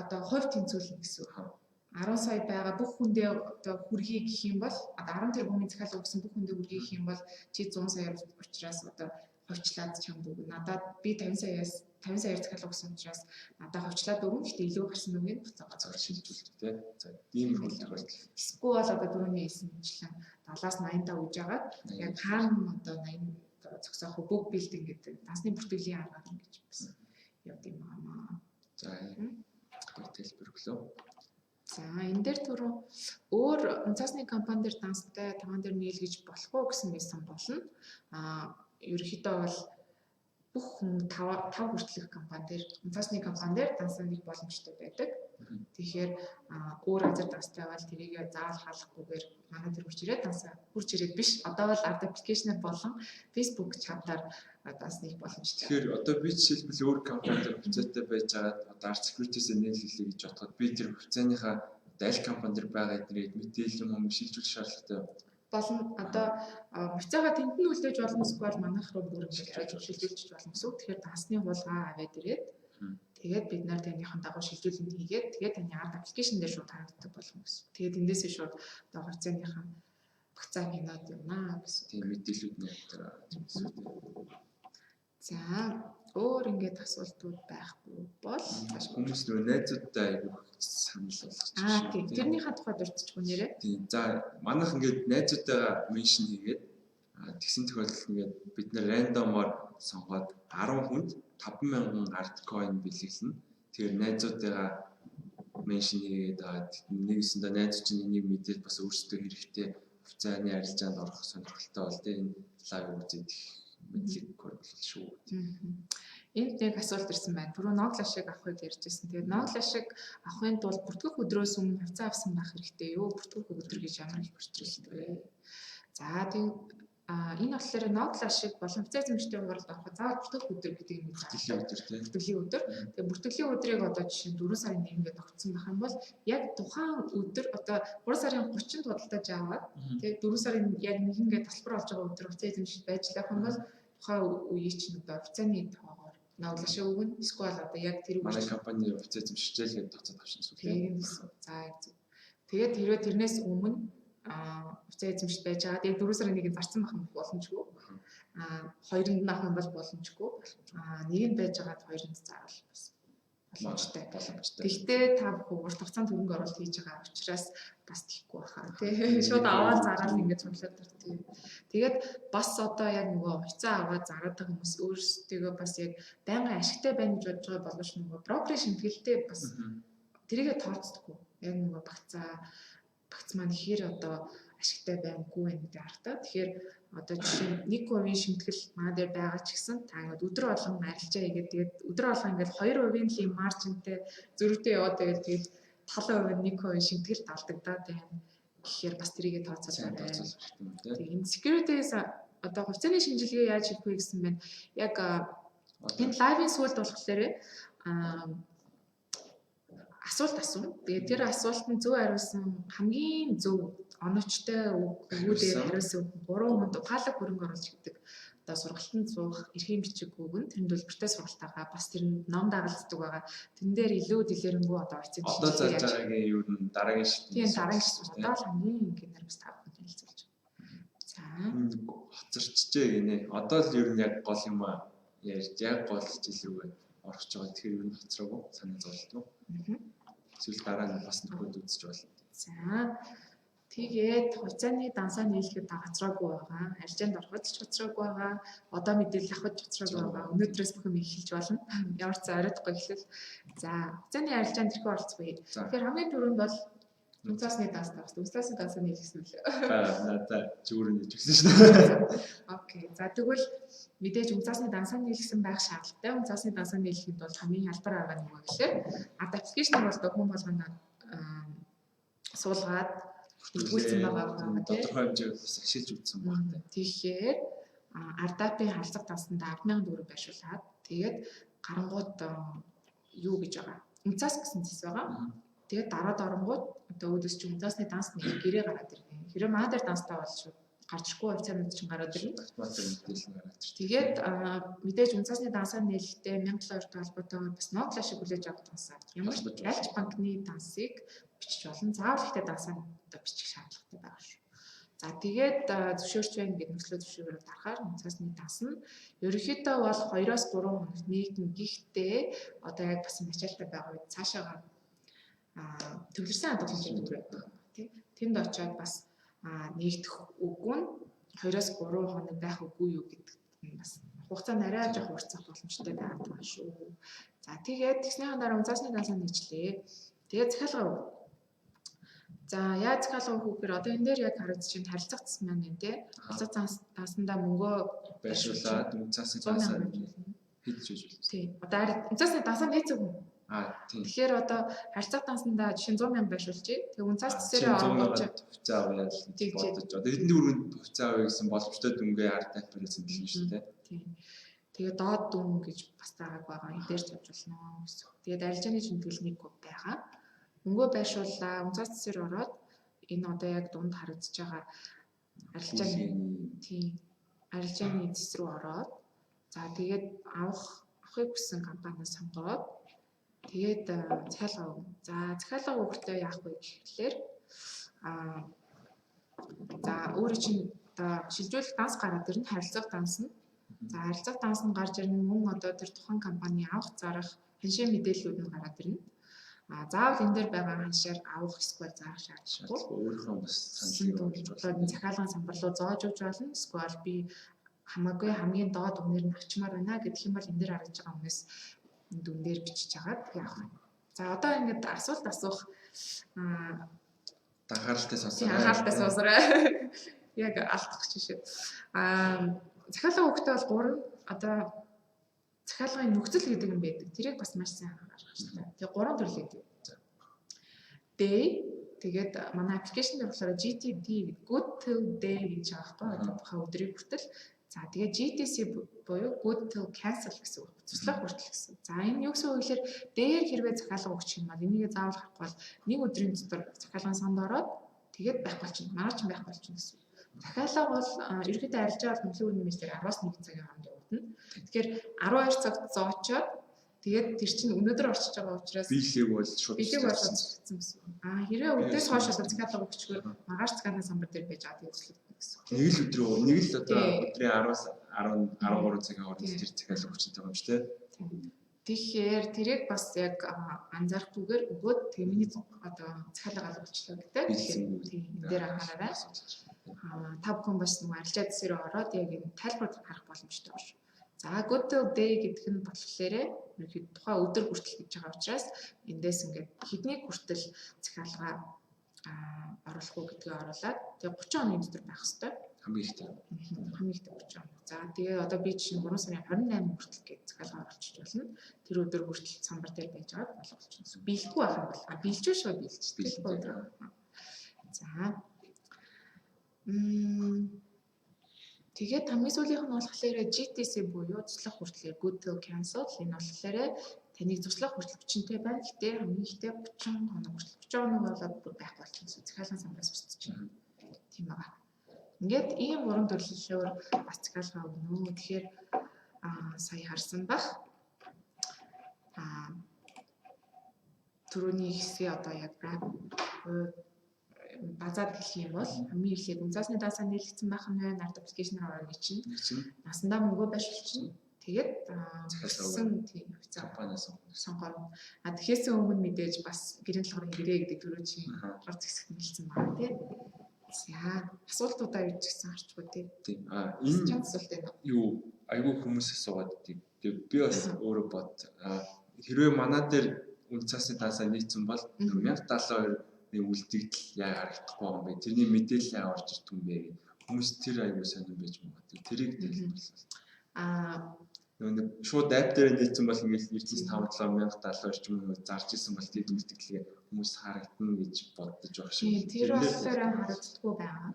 B: одоо хувь тэнцвэрлэнэ гэсэн үг. 10 сая байгаа бүх хүндээ одоо хүргэе гэх юм бол одоо 10 тэрбумын захиалга өгсөн бүх хүндээ хүргэе гэх юм бол чи 100 саяар учраас одоо хувьчлаад чамд өгнө. Надад би 50 саяар захиалга өгсөн учраас надад хувьчлаад өгнө. Гэхдээ илүү гарсан үгийг буцаага
A: цаар шилжүүлдэг тий. За ийм хөл тохиолдол.
B: Эсвэл одоо түрүүний хэлсэнчлэн 70-аас 85 үж байгаа. Яг хаана одоо 80 зогсоох бүх билдинг гэдэг дансны бүртгэлийн аргаар ингэж бас явд юм аа.
A: За хэлбэр өглөө.
B: За энэ дээр түрүү өөр цаасны компани дээр данстай таван дээр нийлгэж болох уу гэсэн байсан болно. Ерөнхийдөө бол бүх хүн 5 хүртэлх компани дээр цаасны компани дээр дансаа нэг боломжтой байдаг. Тэгэхээр өөр газар данстай бол тэрийг заавал хаалгахгүйгээр манай дээр хурж ирээд дансаа хурж ирээд биш. Одоо бол арт аппликейшнээр болон Facebook чатаар дансны боломжтой.
A: Тэгэхээр одоо би жишээлбэл өөр компани дээр хувьцаатай байж байгаа одоо арт security-с нийлүүлээ гэж бодоход би тэр хувьцааныхаа аль компани дээр байгаа эднийг мэдээлэл юм шилжүүлэх шаардлагатай
B: болно. Одоо хувьцаагаа тэнд нь үлдээж болно эсвэл манайх руу бүр ингэж шилжүүлж болно гэсэн. Тэгэхээр дансны хулгай аваад ирээд тэгээд бид нар танийхан дагуу шилжүүлэлт хийгээд тэгээд таны арт аппликейшн дээр шууд харагддаг болно гэсэн. Тэгээд эндээсээ шууд одоо хувьцааныхаа багцаа гинод юмнаа гэсэн.
A: Тийм мэдээлүүд нь тэр.
B: За өөр ингээд асуултууд байхгүй бол
A: хүмүүс нөө найзуудтай айгүйх санал болгож
B: тийм тэрнийхээ тухайд урьдчгүй нэрээ.
A: Тийм. За манайх ингээд найзуудтайгаа меншн хийгээд тэгсэн тохиолдолд ингээд бид нэр рандомоор сонгоод 10 хүнд 50000 арт coin бэлгэлнэ. Тэгэхээр найзуудтайгаа меншн хийгээд нэгсэндээ найзууд чинь энийг мэдээд бас өөрсдөө хэрэгтэй хувьцааны арилжаанд орох сонирхолтой бол тийм лайв үзээд мэдлэг хөрвөл шүү.
B: Энд нэг асуулт ирсэн байна. Түрүү ноглаш шиг авахыг ярьжсэн. Тэгээд ноглаш шиг авахын тулд бүртгэх өдрөөс өмнө хувьцаа авсан байх хэрэгтэй юу? Бүртгэх өдөр гэж ямар их бүртгэлтэй вэ? За тийм энэ болохоор ноглаш шиг болон хувьцаа эзэмшигчдийн хугацаанд авах заавал бүртгэх өдөр гэдэг юм
A: бүртгэлийн өдөр тийм.
B: Бүртгэлийн өдөр. Тэгээд бүртгэлийн өдрийг одоо жишээ нь 4 сарын 1-нд тогтсон байх юм бол яг тухайн өдөр одоо 3 сарын 30-нд худалдаж аваад тэгээд 4 сарын яг 1-нд тасалбар олж байгаа өдөр хувьцаа эзэмшигч байж лах юм бол тухайн үеийг чинь одоо хувьцааны тоогоор ноглаш өгнө. Эсвэл одоо яг тэр
A: манай компани хувьцаа эзэмшижээ л гэдэг тооцоод авчихсан шүү
B: дээ. За зөв. Тэгээд хэрвээ тэрнээс өмнө хувьцаа эзэмшигч байж байгаа. Тэгээд 4 сарын 1-нд зарсан байх юм боломжгүй. 2-нд нь авах юм бол боломжгүй. 1-нд байж байгаад 2-нд заавал бас боломжтой. Гэхдээ та бүхэн урт хугацаанд хөрөнгө оруулалт хийж байгаа учраас бас тийхгүй баха тий. Шууд аваад зараад ингэж цуглаад тий. Тэгээд бас одоо яг нөгөө хувьцаа аваад зараад байгаа хүмүүс өөрсдөө бас яг байнгын ашигтай байна гэж бодож байгаа боловч нөгөө брокерийн шимтгэлтэй бас тэрийгэ тооцдоггүй. Яг нөгөө багц маань ихээр одоо ашигтай байнгүй байх гэдэг харагдаа. Тэгэхээр одоо жишээ нь 1% шимтгэл манай дээр байгаа ч гэсэн та ингээд өдөр болгон арилжаа хийгээд тэгээд өдөр болгон ингээд 2% л юм маржинтай зөрүүтэй яваад тэгээд 70% нь 1% шимтгэл талдагдаад байна. Тэгэхээр бас тэрийгэ тооцоод байна. Тэгээд энэ security-с одоо хувьцааны шинжилгээ яаж хийх вэ гэсэн байна. Яг энэ лайвын сүүлд болохоор асуулт асуув. Тэгээд тэр асуултанд зөв хариулсан хамгийн зөв оновчтой өгүүлээр хариулсан 3 хүнд ухаалаг хөрөнгө оруулалт гэдэг одоо сургалтанд суух эрхийн бичиг өгөн тэр төлбөртэй сургалтаагаа бас тэр ном дагалддаг байгаа. Тэн дээр илүү дэлгэрэнгүй одоо эцэг
A: одоо зарж байгаагийн юу н дараагийн шилдэг.
B: Тийм дараагийн шилдэг. Одоо л хамгийн ингээр бас тав хүн хэлцүүлж байна. За
A: хоцорчжээ гинэ. Одоо л ер нь яг гол юм аа. Яг гол хичээл рүүгээ орох гэж байгаа. Тэгэхээр ер нь хоцроогүй санаа зовлтгүй. Эсвэл дараа нь бас нөхөд үзэж болно.
B: За тэгээд хувьцааны дансаа нийлэхэд гацраагүй байгаа. Арилжаанд ороход ч гацраагүй байгаа. Одоо мэдээлэл авахд гацраагүй байгаа. Өнөөдрөөс бүхэн эхэлж болно. Ямар ч оройтгүй эхлэл. За хувьцааны арилжаанд тэрхүү оролцох вэ? Тэгэхээр хамгийн түрүүнд бол үнцаасны данс тавс. Үнцаасны дансаа нийлгэсэн үлээ.
A: Надад зүгээр нь хэлжсэн шүү дээ.
B: Окей. За тэгвэл мэдээж үнцаасны дансаа нийлгэсэн байх шаардлагатай. Үнцаасны дансаа нийлэхэд бол хамгийн хялбар арга нь юу гэхээр аппликейшн бол хүн болгонд суулгаад үлдсэн байгаа юм тийм.
A: Тодорхой хэмжээгээр бас ашиглаж үзсэн байна.
B: Тэгэхээр ардапын халдвар дансанд 10,000 төгрөг байршуулад тэгээд гарангууд юу гэж байгаа. Үнцаас гэсэн зэс байгаа. Тэгээд дараад оронгууд одоо өөдөөс чи үнцаасны данс нэг гэрээ гараад ирнэ. Хэрэв манай дээр данстай бол шууд гарчгүй хувьцаанууд чинь гараад ирнэ. Тэгээд мэдээж үнцаасны дансаар нээлттэй 1700 холбоотойгоор бас ноглаш шиг хүлээж авах дансаа. Ямар ч ялч банкны дансыг бичиж болно. Заавал ихтэй дансаа одоо бичих шаардлагатай байгаа шүү. За тэгээд зөвшөөрч байна гэдэг нөхцөлөө зөвшөөрөл дарахаар цаасны данс нь ерөнхийдөө бол 2-3 хоногт нэгдэн гихтээ одоо яг бас начаалтай байгаа үед цаашаага төвлөрсөн хадгаламжийн төвөр байдаг тийм. Тэнд очиод бас нэгдэх үгүй нь 2-3 хоног байх үгүй юу гэдэг нь бас хугацаа нарай жоох уртсах боломжтой байгаа шүү. За тэгээд тэгснийхэн дараа унцаасны дансаа нийчлээ. Тэгээд захиалга. За яаж захиалга өгөх вэ гэхээр одоо энэ дээр яг харагдаж байна харилцах зас маань энэ тий. Харилцах дансандаа мөнгөө
A: байршуулад унцаасны дансаа хийж үжил.
B: Тий. Одоо унцаасны дансаа нийцэг юм.
A: Тийм.
B: Тэгэхээр одоо харилцах дансандаа жишээ 100,000 байршуулчих. Тэгээ унцаас цэсээрээ
A: оруулж хувьцаа авъя гэж бодож. Одоо эдний өргөнд хувьцаа авъя гэсэн боломжтой дүнгээ ард тайлбарлаж хэлсэн шүү дээ. Тийм.
B: Тэгээ доод дүн гэж бас байгаа энэ дээр тавьж болно гэсэн. Тэгээд арилжааны жинтгэл 1 куб байгаа. Мөнгөө байршууллаа, унцаас цэсээр ороод энэ одоо яг дунд харагдаж байгаа арилжааны цэс рүү ороод за тэгээд авахыг хүссэн компаниас сонгоод тэгээд захиалга өгнө. За захиалга өгөхдөө яах вэ гэхлээр за өөрөө чинь одоо шилжүүлэх данс гараад ирнэ, харилцах данс нь. За харилцах данс нь гарч ирнэ, мөн одоо тэр тухайн компани авах зарах ханшийн мэдээллүүд нь гараад ирнэ. Заавал энэ дээр байгаа ханшаар авах эсвэл заах шаардлагагүй.
A: Өөрийнхөө бас саналыг
B: өгч болно. Захиалгын самбарлуу зоож өгч болно. Эсвэл би хамаагүй хамгийн доод үнээр нь авчмаар байна гэх юм бол энэ дээр харагдж байгаа үнээс дүн дээр бичиж хагаад яах вэ? За одоо ингээд асуулт асуух
A: анхааралтай сонсороо.
B: Анхааралтай сонсороо. Яг алдах жишээ. Захиалга өгөхдөө бол 3 одоо захиалгын нөхцөл гэдэг юм байдаг. Тэрийг бас маш сайн анхаарах хэрэгтэй. Тэгээ 3 төрөл гэдэг. Day тэгээд манай аппликейшн дээр болохоор GTD good till day гэж байгаа байхгүй. Одоо тухайн өдрийн хүртэл. За тэгээд GTC буюу good till cancel гэсэн үг. Туслах хүртэл гэсэн. За энэ юу гэсэн үг вэ гэхээр дээр хэрвээ захиалга өгчих юм бол энийг заавал харахгүй бол 1 өдрийн дотор захиалгын санд ороод тэгээд байх болчихно. Маргааш байх болчихно гэсэн. Захиалга бол ерөнхийдөө арилжаа бол нөхцөл бүрийн нэмэлтээр 10-аас 1 цагийн хооронд явагдана. Тэгэхээр 12 цагт зоочоод тэгээд тэр чинь өнөөдөр орчиж байгаа учраас
A: биелэг бол шууд
B: зорчсон гэсэн. Хэрвээ өдөөс хойш захиалга өгчихгүй маргааш цагааны самбар дээр байж байгаа гэсэн.
A: Нэг л өдрөө нэг л одоо өдрийн 10-аас 13 цагийн хооронд тэр захиалга өгчтэй байгаа юм шүү дээ.
B: Тэгэхээр тэрийг бас яг анзаарахгүйгээр өгөөд тэгээ миний одоо захиалга олгочлоо гэдэг. Тэгэхээр энэ дээр анхаараарай. Та бүхэн бас нэг арилжаа дэсээр ороод яг энэ тайлбар харах боломжтой байна шүү. За good day гэдэг нь болохоор ерөнхийдөө тухайн өдөр хүртэл гэж байгаа учраас эндээс ингээд хэдний хүртэл захиалга оруулах уу гэдгийг оруулаад тэгээ 30 хоногийн дотор байх хэрэгтэй.
A: Хамгийн ихтэй
B: 30 хоног. За тэгээ одоо би чинь 3 сарын 28 хүртэл гэж захиалга оруулчих болно. Тэр өдөр хүртэл самбар дээр байж байгаад болчихно. Биелэхгүй байх юм бол биелж шүү биелчихтэй. За тэгээд хамгийн сүүлийнх нь болохоор GTC буюу туслах хүртэл good till cancel энэ болохоор таныг туслах хүртэл хүчинтэй байна. Гэтэ хамгийн ихтэй 30 хоног хүртэл 30 хоног болоод бүр байх болчихно. Захиалгын самбараас устчихна. Тийм байгаа. Ингээд ийм 3 төрлөөр бас захиалга өгнө. Тэгэхээр сая харсан бах. Түрүүний хэсгээ одоо яг базаад хэлэх юм бол хамгийн эхлээд унцаасны дансаа нийлэгдсэн байх нь байна. Арт аппликейшнээр орно чинь. Насандаа мөнгөө байршуулчихна. Тэгээд захиалгын
A: компаниас
B: сонгоно. Тэгэхээс өмнө мэдээж бас гэрийн толгойн гэрээ гэдэг төрөө чинь гар зэксэд хэлсэн байна тий. За асуултуудаа юу ч гэсэн харчгүй тий.
A: Тийм. Энэ
B: асуулт байна.
A: Юу айгүй хүмүүс асуугаад тийм. Би бас өөрөө бод. Хэрвээ манай дээр унцаасны дансаа нийцсэн бол 4072 үлдэгдэл яа харагдахгүй байгаа юм бэ? Тэрний мэдээлэл яа орж ирдэг юм бэ? Хүмүүс тэр аягүй сонирн байж магадгүй. Тэрийг тайлбарлал. Нэг шууд апп дээр нийцсэн бол ингээл 957,070 орчим хүмүүс зарж исэн бол тэр үлдэгдлээ хүмүүс харагдана гэж бодож байгаа шүү.
B: Тэр болохоор харагддаггүй байгаа.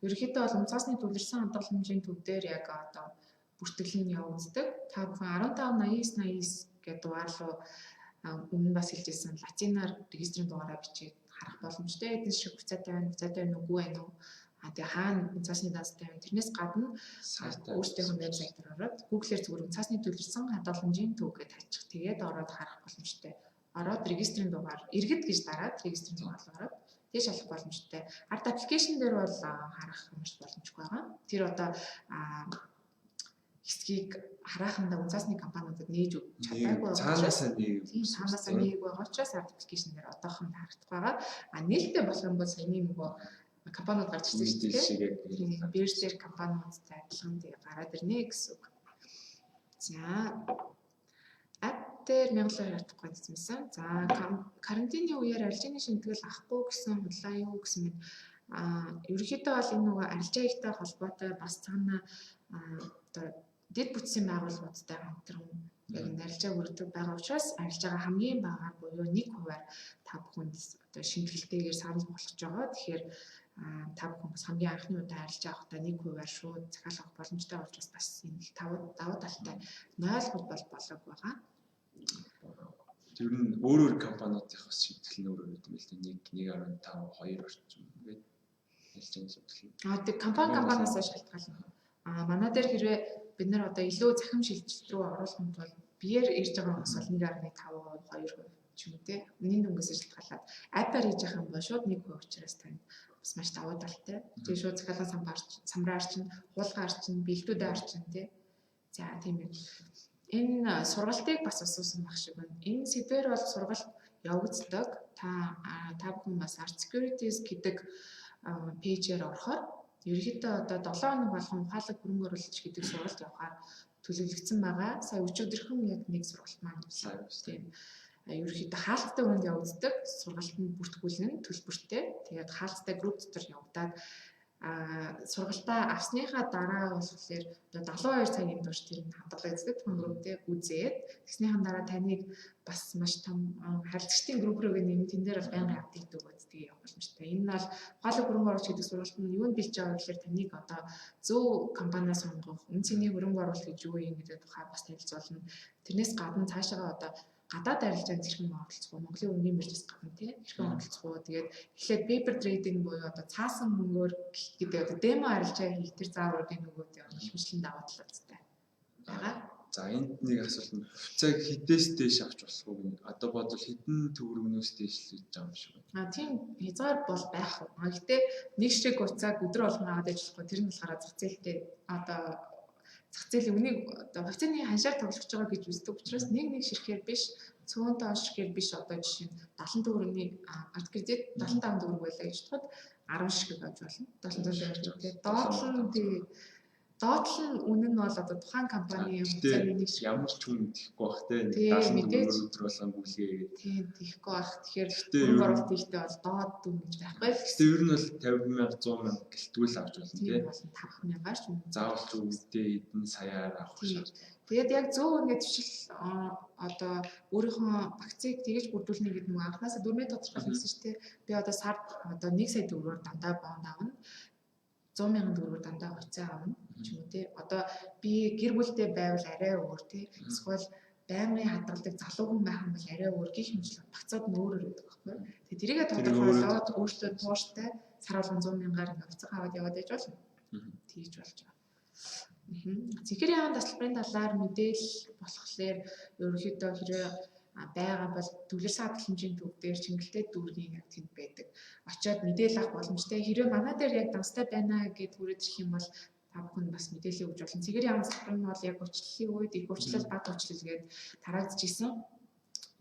B: Ерөнхийдөө бол унцаасны төвлөрсөн хадгаламжийн төв дээр яг одоо бүртгэл нь явагддаг. Та бүхэн 1589 гэдэг дугаар руу өмнө бас хэлжсэн латинаар регистрийн дугаараа бичээд харах боломжтой. Эдгээр шиг хуцаатай байна уу, үгүй байна уу? Тэгээ хаана унцаасны данстай байна. Тэрнээс гадна өөрсдийнхөө вебсайтаар ороод Google-ээр зүгээр унцаасны төлөвлөсөн хадгаламжийн төв гэж таачих. Тэгээд ороод харах боломжтой. Ороод регистрийн дугаар иргэд гэж дараад регистрийн дугаар руу ороод Тэг шалах боломжтой. Арт аппликейшн дээр бол харах маш боломжтой байгаа. Тэр одоо хэсгийг харахандаа үнцаасны компаниудад нээж өгч чадаагүй
A: цаанаасаа
B: нэг байгаа учраас арт аппликейшн дээр одоохон харагдах байгаа. Нээлттэй болох юм бол саяны нөгөө компаниуд гарч ирсэн шүү дээ. Биржээр компаниудтай адилхан тий гараад ирнэ гэсэн үг. За дээр 1200 хатахгүй гэсэн. За карантины үеэр арилжааны шимтгэл авахгүй гэсэн худлаа юу гэсэн мэд ерөнхийдөө бол энэ нөгөө арилжаа ихтэй холбоотой бас цаана одоо дэд бүтцийн байгууллагуудтай хамтран яг энэ арилжаа хүргэдэг байгаа учраас арилжаагаа хамгийн багаар буюу 1%-аар та бүхэнд одоо шимтгэлтэйгээр санал болгож байгаа. Тэгэхээр та бүхэн бас хамгийн анхны удаа арилжаа авахдаа 1%-аар шууд захиалах боломжтой болж бас энэ давуу талтай 0% бол болог байгаа.
A: Тэр нь өөр компаниудын бас шийтгэл нь өөр юм л дээ. 1.5 2 орчим ингээд хэлж байгаа шийтгэл.
B: Тэг компаниас шалтгаална. Манай дээр хэрвээ бид нар одоо илүү захим шилжилт рүү оруулах юм бол биеэр ирж байгаа хүмүүс бол 1.5% 2% ч юм уу те. Үнийн дүнгээс шалтгаалаад апаар хийж явах юм бол шууд 1% учраас тань бас маш давуу талтай. Тэгээ шууд захиалга самраар чинь, хуулгаар чинь, бэлтүүдээр арчин те. За тийм ээ. Энэ сургалтыг бас асуусан баг шиг байна. Энэ сэдвэр бол сургалт явагддаг. Та бүхэн бас Art Securities гэдэг пэйжээр орохоор ерөнхийдөө одоо 7 хоног болгон ухаалаг хөрөнгө оруулалт гэдэг сургалт явахаар төлөвлөгдсөн байгаа. Сая өчигдөрхөн яг нэг сургалт маань явсан. Тийм. Ерөнхийдөө хаалттай өрөөнд явагддаг. Сургалтанд бүртгүүлнэ төлбөртэй. Тэгээд хаалттай групп дотор явагдаад сургалтаа авсныхаа дараа болохоор одоо 72 цагийн турш тэр нь хадгалагддаг тухайн групптэй үзээд тэгснийхэн дараа таныг бас маш том харилцагчдын групп рүү нэмэн тэн дээр бол байнгын апдейт өгөөддөг явах боломжтой. Энэ нь бол ухаалаг хөрөнгө оруулалт гэдэг сургалт нь юунд бэлж байгаа гэхээр таныг одоо зөв компаниас сонгох, үн цэний хөрөнгө оруулалт гэж юу юм гэдэг тухай бас танилцуулна. Тэрнээс гадна цаашаа одоо гадаад арилжаанд хэрхэн оролцох вэ? Монголын үнгийн биржээс гадна тийм хэрхэн оролцох вэ? Тэгээд эхлээд paper trading буюу одоо цаасан мөнгөөр гэдэг одоо демо арилжаа хийх тэр заавруудын нөгөөд явах хэмжлэн даваа талуудтай байгаа.
A: За энд нэг асуулт нь хувьцааг хідээс дээш авч болох уу гэнэ? Одоо бодвол хэдэн төгрөгнөөс дээшлэж байгаа юм шиг байна.
B: Тийм хязгаар бол байх. Гэхдээ нэг шиг хувьцааг өдрө болгон аваад ажиллахгүй тэр нь болохоор зах зээлтэй одоо зах зээлийн үнийг одоо хувьцааны ханшаар тоглож байгаа гэж үздэг учраас нэг ширхээр биш цөөнтэй ширхээр биш одоо жишээ нь 70 төгрөгийн арт кредит 75 төгрөг байлаа гэж бодоход 10 ширхэг авч болно. 75 төгрөг тийм доотлол нь үнэн нь бол одоо тухайн компани хувьцааны нэг шиг
A: ямар ч хүн идэхгүй бах те 70 төгрөг өдөр болгон бүлгээ.
B: Тийм идэхгүй бах. Тэгэхээр хөрөнгө оруулалт ихтэй бол доод дүн гэж байхгүй.
A: Гэхдээ ер нь бол 50,000 100,000 гэлтгүүл авч болно
B: тийм болно 5,000-аар ч юм.
A: Заавал ч үедээ эдэн саяар авах шаардлага.
B: Тэгээд яг зөв ингээд төвшил одоо өөрийнхөө акцийг тэгэж бүрдүүлнэ гэдэг нэг анхнаасаа дөрмийн тодорхойлсон шүү дээ. Би одоо сард одоо 1 сая төгрөгөөр дандаа бонд авна. 100,000 төгрөгөөр дандаа хувьцаа авна ч юм уу тий. Одоо би гэр бүлтэй байвал арай өөр тий. Эсвэл байнгын хадгалдаг залуу хүн байх юм бол арай өөр гих хэмжлэг багцаад нь өөр байдаг байхгүй. Тэгээд тэрийгэ тодорхойлоод өөртөө тууштай сар болгон 100,000-аар хувьцаа аваад яваад байж болно. Тэгж болж байгаа. Цэгэр яам тасалбарын талаар мэдээлэл болохоор ерөнхийдөө хэрэг байгаа бол төвлөрсөн хадгалах хэмжээний төв дээр чингэлтэй дүүргийн яг тэнд байдаг. Очоод мэдээлэл авах боломжтой. Хэрэг манай дээр яг данстай байна гэд хүрээд ирэх юм бол та бүхэн бас мэдээлэл өгч болно. Цэгэр яам тасалбар нь бол яг уучлалын үед их уучлал бага уучлал гээд тараагдчихсэн.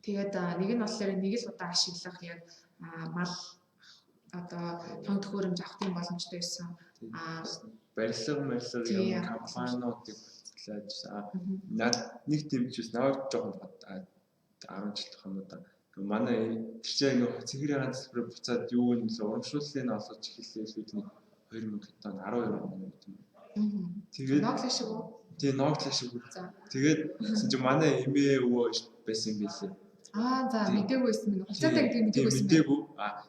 B: Тэгээд нэг нь болохоор нэг л удаа ашиглах яг мал одоо тоног төхөөрөмж авахын боломжтой байсан.
A: Барилга юм компаниудыг батлаад над нэг тэмчээс наваад жоохон 10 жил тох юм уу да. Манай тэр чинь цэгэр ягаан тасалбар буцаад юу юм бэ? Урамшууллыг нь олгож эхэллээ шийдний 2000 он 12 он гэдэг юм. Тэгээд
B: ноглоо шиг үү?
A: Тэгээ ноглоо шиг үү. Тэгээд чи манай эмээ өвөө байсан юм билээ.
B: За мэдээгүй байсан минь. Хуцаатай гэдэг мэдээгүй байсан.
A: Мэдээгүй.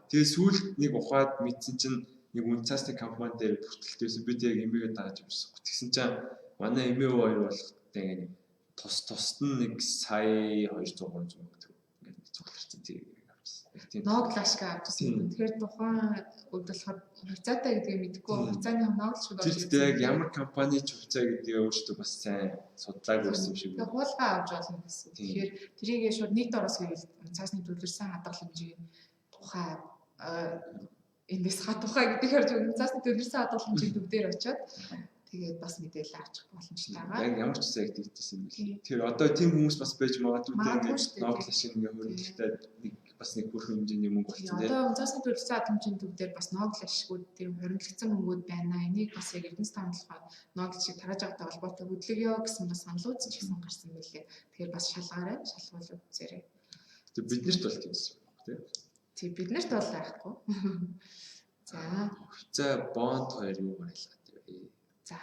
A: Тэгээ сүүлд нэг ухаад мэдсэн чинь нэг үнцаасны компани дээр бүртгэлтэйсэн. Би тэг эмээгээ дааж явсан. Тэгсэн чинь манай эмээ өвөө хоёр болохтой ингээд тусд нь нэг сая 200 300 мянга төгрөг ингээд цугларсан тийм авчихсан.
B: Ноглашка авчихсан. Тэгэхээр тухайн үед болохоор хувьцаатай гэдгийг мэдэхгүй хувьцааны ноглож шууд
A: орж ирсэн. Тэр яг ямар компани ч хувьцаа гэдгийг өөрсдөө бас сайн судлаагүй байсан юм шиг байна.
B: Хуулгаа авч болно гэсэн. Тэгэхээр тэрийг шууд нийт ороос хийвэл цаасны төлөвлөсөн хадгалах хэмжээний тухай эндээс хадухаа гэдгээр зөв цаасны төлөрсөн хадгаламжийн төв дээр очиод тэгээд бас мэдээлэл авчих боломжтой байгаа.
A: Яг ямар ч үсэг хийдсэн юм бэ? Тэр одоо тийм хүмүүс бас байж магадгүй тийм Нобель шиг ингээ хөрөнгөлтэй нэг бас нэг бүрхэн хэмжээний мөнгө болсон тийм.
B: Одоо цаасны төлөрсөн хадгаламжийн төв дээр бас Нобель ашигуд тийм хөрөнгөлцсөн мөнгүүд байна. Энийг бас яг Эрдэнэс таамаглахад Нобель шиг тарааж авахтай холбоотой хөдөлгөөё гэсэн бас саналууд ч гэсэн гарсан байлээ. Тэгэхээр бас шалгаарай, шалгуулж үзээрэй.
A: Тэг биднэрт бол тиймсэн тийм.
B: Тэг биднэрт бол байхгүй.
A: За бонд хоёр юу гаргалгаа вэ?
B: За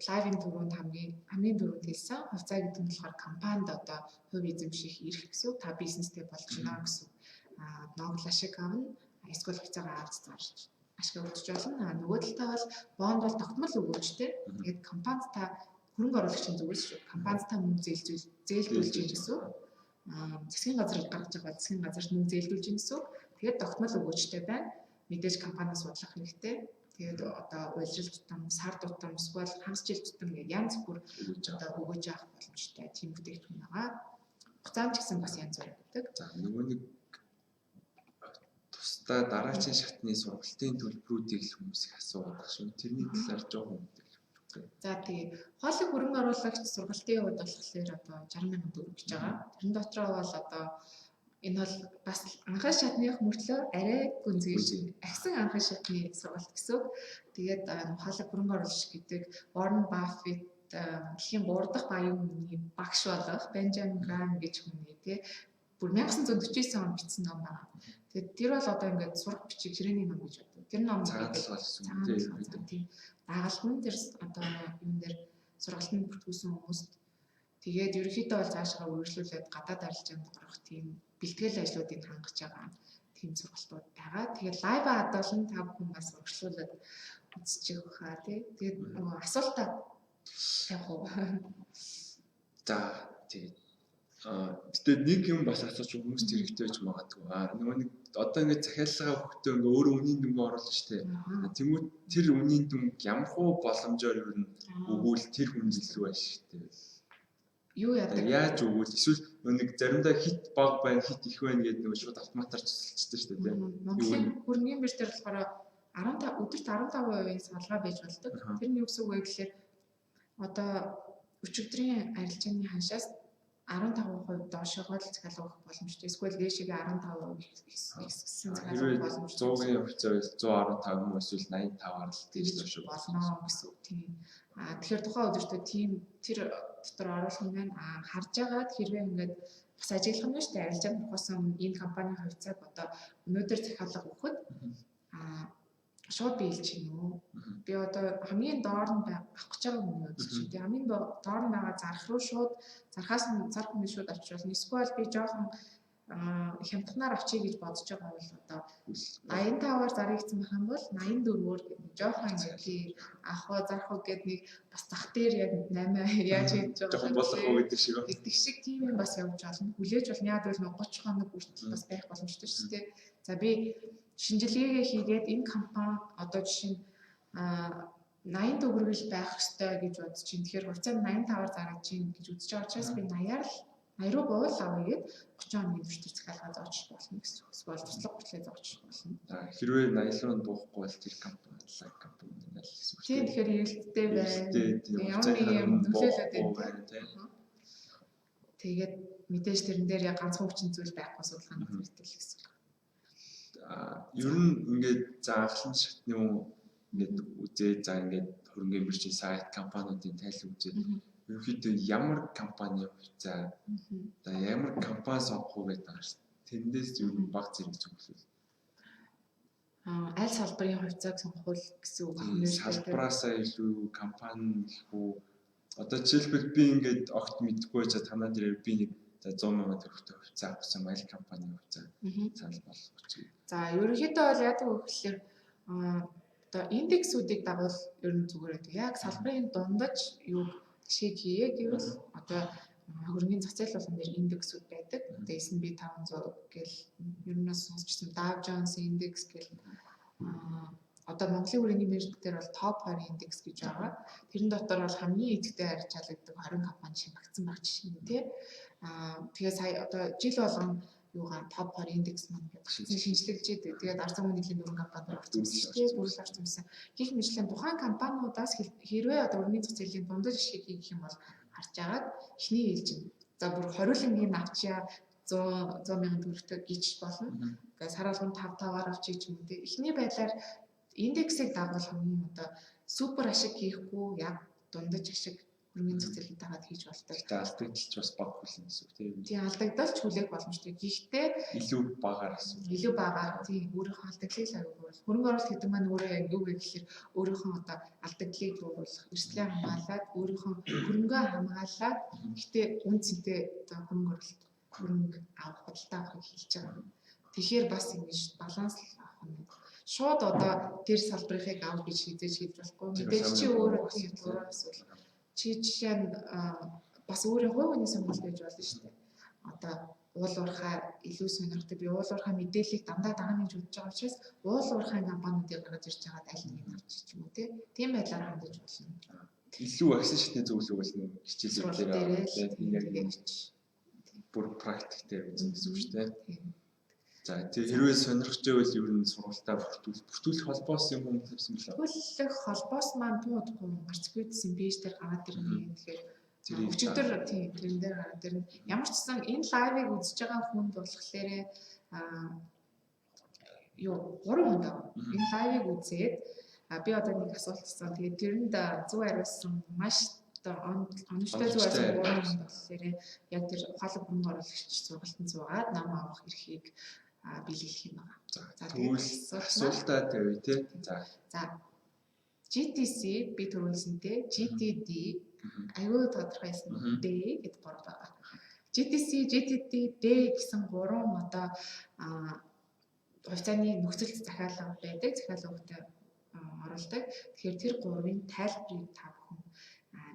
B: лайвын түрүүнд хамгийн түрүүнд хэлсэн хувьцаа гэдэг нь болохоор компанид одоо хувь эзэмших эрх гэсэн. Та бизнестэй болж байна гэсэн. Нобель ашиг авна. Эсвэл хувьцаагаа авч зарж ашиг өгч болно. Нөгөө талдаа бол бонд бол тогтмол өгөөжтэй. Тэгээд компанид та хөрөнгө оруулагчийн зүгээс шүү. Компанид та мөнгө зээлдүүлж ийн гэсэн. Засгийн газар гаргаж байгаа засгийн газарт мөнгө зээлдүүлж ийн гэсэн. Тэгээд тогтмол өгөөжтэй байна. Мэдээж компаниас судлах хэрэгтэй. Тэгээд одоо уйлжил тутам, сар тутам, эсвэл хагас жил тутам гэдэг янз бүр одоо өгөөж авах боломжтой тийм бүтээгдэхүүн байгаа. Хугацаанд ч гэсэн бас янз бүр байдаг.
A: За нөгөө нэг тусдаа дараачийн шатны сургалтын төлбөрүүдийг л хүмүүс их асуудаг шүү. Тэрний талаар жоохон мэдээлэл.
B: За тэгээ хоолыг хөрөнгө оруулагч сургалтын хувьд болохоор одоо 60,000 төгрөг гэж байгаа. Тэрэн дотроо бол одоо энэ бол бас анхны шатных мөртлөө арай гүнзгий агсан анхны шатны сургалт гэсэн. Тэгээд хоолыг хөрөнгө оруулагч гэдэг Warren Buffett дэлхийн 3 дахь баян хүний багш болох Benjamin Graham гэж хүний тий бүр 1949 онд бичсэн ном байна. Тэгээд тэр бол одоо ингээд сурах бичиг ширээний ном гэж боддог. Тэр ном
A: цагаалал
B: тийм дагалгын тэр одоо юм дээр сургалтанд бүртгүүлсэн хүмүүст тэгээд ерөнхийдөө бол цаашаа үргэлжлүүлээд гадаад арилжаанд орох тийм бэлтгэл ажлуудыг хангаж байгаа тийм сургалтууд байгаа. Тэгээд лайв хадгалан та бүхэн бас урагшлуулад үзчих хаа тий. Тэгээд нөгөө асуултаа явах уу?
A: За тэгээд тэгээд нэг юм бас асууж хүмүүст хэрэгтэй байж магадгүй. Нөгөө нэг одоо ингээд захиалгаагаа хөхтөө ингээ өөрөө үнийн дүнгээ оруулж штэ. Тэмүүл тэр үнийн дүнг ямар хуу боломжоор ер нь өгвөл тэр хүн илүү байж штэ.
B: Юу яадаг?
A: Яаж өгвөл эсвэл нэг заримдаа хит баг байна, хит их байна гэдэг нэг шууд автоматар цэцэлцдэг штэ тийм.
B: Монголын хөрөнгөний бирж дээр болохоор 15 өдөрт 15% салгаа байж болдог. Тэр нь юу гэсэн үг вэ гэхээр одоо өчигдрийн арилжааны ханшаас 15% доошогоо л захиалга өгөх боломжтой. Эсвэл дээшээ 15% ихсэн захиалга өгөх боломжтой.
A: 100-ийн хувьцаа 115 юм эсвэл 85-аар л дээш доошоо
B: болно гэсэн үг тийм. Тэгэхээр тухайн өдөртөө тийм тэр дотор оруулах юм байна. Харж агаад хэрвээ ингээд бас ажиглах юм шүү дээ. Арилжаанд бохосон энэ компанийн хувьцааг одоо өнөөдөр захиалга өгөхөд шууд биелж гинэ үү? Би одоо хамгийн доор нь авах гэж байгаа юм уу гэж. Хамгийн доор нь байгаа зарах руу шууд зархаас нь зар хүний шууд авч болно. Эсвэл би жоохон хямдхнаар авчий гэж бодож байгаа бол одоо 85-аар зарыг гэсэн байх юм бол 84-өөр жоохон ингэ авах зарах уу гэд нэг бас зах дээр яг 8 яаж хийж байгаа
A: жоохон болох уу
B: гэдэг шиг тийм юм бас явж болно. Хүлээж болно. Яг л 30 хоног хүртэл бас байх боломжтой шүү дээ. За би шинжилгээгээ хийгээд энэ компани одоо жишээ нь 80 төгрөг л байх ёстой гэж бодож чинь. Тэгэхээр хувьцаанд 85-аар зарж чинь гэж үзэж байгаа учраас би 80-аар л 80 руу буул авъя гэд 30 хоногийн туршид захиалга зооч болно гэсэн үг. Эсвэл туслах хүртлээр зооч болно.
A: Хэрвээ 80 руу буухгүй бол тэр компани ингээл гэсэн үг.
B: Тийм тэгэхээр эрэлттэй байна. Ямар нэг юм нөлөөлөд байна. Тэгээд мэдээж тэрэн дээр яг ганцхан хүчин зүйл байхгүй судалгааны хэрэгтэй л гэсэн үг.
A: Ер нь ингээд заахлан шатны ингээд үзээ за ингээд хөрөнгөний биржийн сайт компаниудын тайлбар үзээ. Ерөнхийдөө ямар компани хувьцаа одоо ямар компани сонгох уу гэдэг байгаа шүү. Тэндээс ер нь баг зэрэг зөвлөл.
B: Аль салбарын хувьцааг сонгох уу гэсэн үг юм уу?
A: Салбараасаа илүү компани их үү? Одоо жишээлбэл би ингээд огт мэдгүй за танаа дээр би нэг за 100,000 төгрөгтэй хувьцаа авсан аль компани хувьцаа санал болгох гэж.
B: За ерөнхийдөө бол яадаг вэ гэхээр одоо индексүүдийг дагуул ер нь зүгээр байдаг. Яг салбарын дундаж юу шиг хийе гэвэл одоо хөрөнгөний зах зээл болгон дээр индексүүд байдаг. Одоо S&P 500 гэл ер нь сонсчихсан Dow Jones индекс гэл одоо Монголын хөрөнгөний бирж дээр бол топ 20 индекс гэж байгаа. Тэрэн дотор бол хамгийн идэвхтэй харьцаалагддаг 20 компани шимэгдсэн баг жишээ нь тий. Тэгээ сая одоо жил болгон юугаар топ 20 индекс маань шинжлэгдэж идэв. Тэгээд ард түмний нэлийн дөрвөн компани орсон шүү дээ. Бүрэл орсон юмсан. Гэх мэтлэн тухайн компаниудаас хэрвээ одоо өргөний зах зээлийн дундаж ашиг хийх юм бол харж агаад эхний ээлжинд за бүр хориулангийн авчаа 100 мянган төгрөгтэй гэж болно. Ингээд сар алган 5-5-аар авчиж ч юм уу те. Эхний байдлаар индексийг дагуул хамгийн одоо супер ашиг хийхгүй яг дундаж ашиг өргөний зах зээлийн дагаад хийж болдог.
A: Тэгээд алдагдaltaч бас баг хүлэн гэсэн үг тийм.
B: Тийм алдагдaltaч хүлээх боломжтой. Гэхдээ
A: илүү багаар гэсэн.
B: Илүү багаар тийм өөрийнхөө алдагдлыг хариулах. Хөрөнгө оруулалт гэдэг маань өөрөө яг юу вэ гэхээр өөрийнхөө одоо алдагдлыг бууруулах, эрсдлээ хамгаалаад, өөрийнхөө хөрөнгөө хамгаалаад гэхдээ үн цэнтэй одоо хөрөнгө авах худалдаа авахыг хэлж байгаа. Тэгэхээр бас ингэж баланс авах нь шууд одоо тэр салбарыг авах гэж хизээж хийж болохгүй. Мэдээж чи өөрөө асуудал. Чи жишээ нь бас өөрөө хувь хүний сонголт гэж болно шүү дээ. Одоо уулуурхаа илүү сонирхдаг. Би уулуурхаа мэдээллийг дандаа даана гэж үзэж байгаа учраас уулуурхаа компаниудыг гаргаж ирж байгаад аль нэгийг авчиж юм уу тийм байдлаар хандаж болно.
A: Илүү агсан шатны зөвлөгөөл нь хичээлүүдээр яг бүр практик дээр үзэн гэсэн үг шүү дээ. За тэгээ хэрвээ сонирхож байвал ер нь сургалтаа бүртгүүлэх холбоос юм уу тавьсан билээ.
B: Бүртгүүлэх холбоос маань тууд марцгүйдсэн пэйж дээр гараад ирнэ. Тэгэхээр өчигдөр тийм тэрэн дээр гараад ирнэ. Ямар ч гэсэн энэ лайвыг үзэж байгаа хүнд болохоор 3 хүн даа. Энэ лайвыг үзээд би одоо нэг асуулт асуусан. Тэгээд тэрэнд зөв хариулсан маш оновчтой зөв хариулсан 3 хүн болохоор яг тэр ухаалаг хөрөнгө оруулагч сургалтанд суугаад нам авах эрхийг биелүүлэх юм байна.
A: За тэгвэл асуултаа тавь тий.
B: За GTC би төрүүлсэнтэй GTD аюул тодорхойсон D гэдэг гол байгаа. GTC, GTD, D гэсэн 3 одоо хувьцааны нөхцөлт захиалга байдаг. Захиалгатай оруулдаг. Тэгэхээр тэр 3-ын тайлбарыг та бүхэн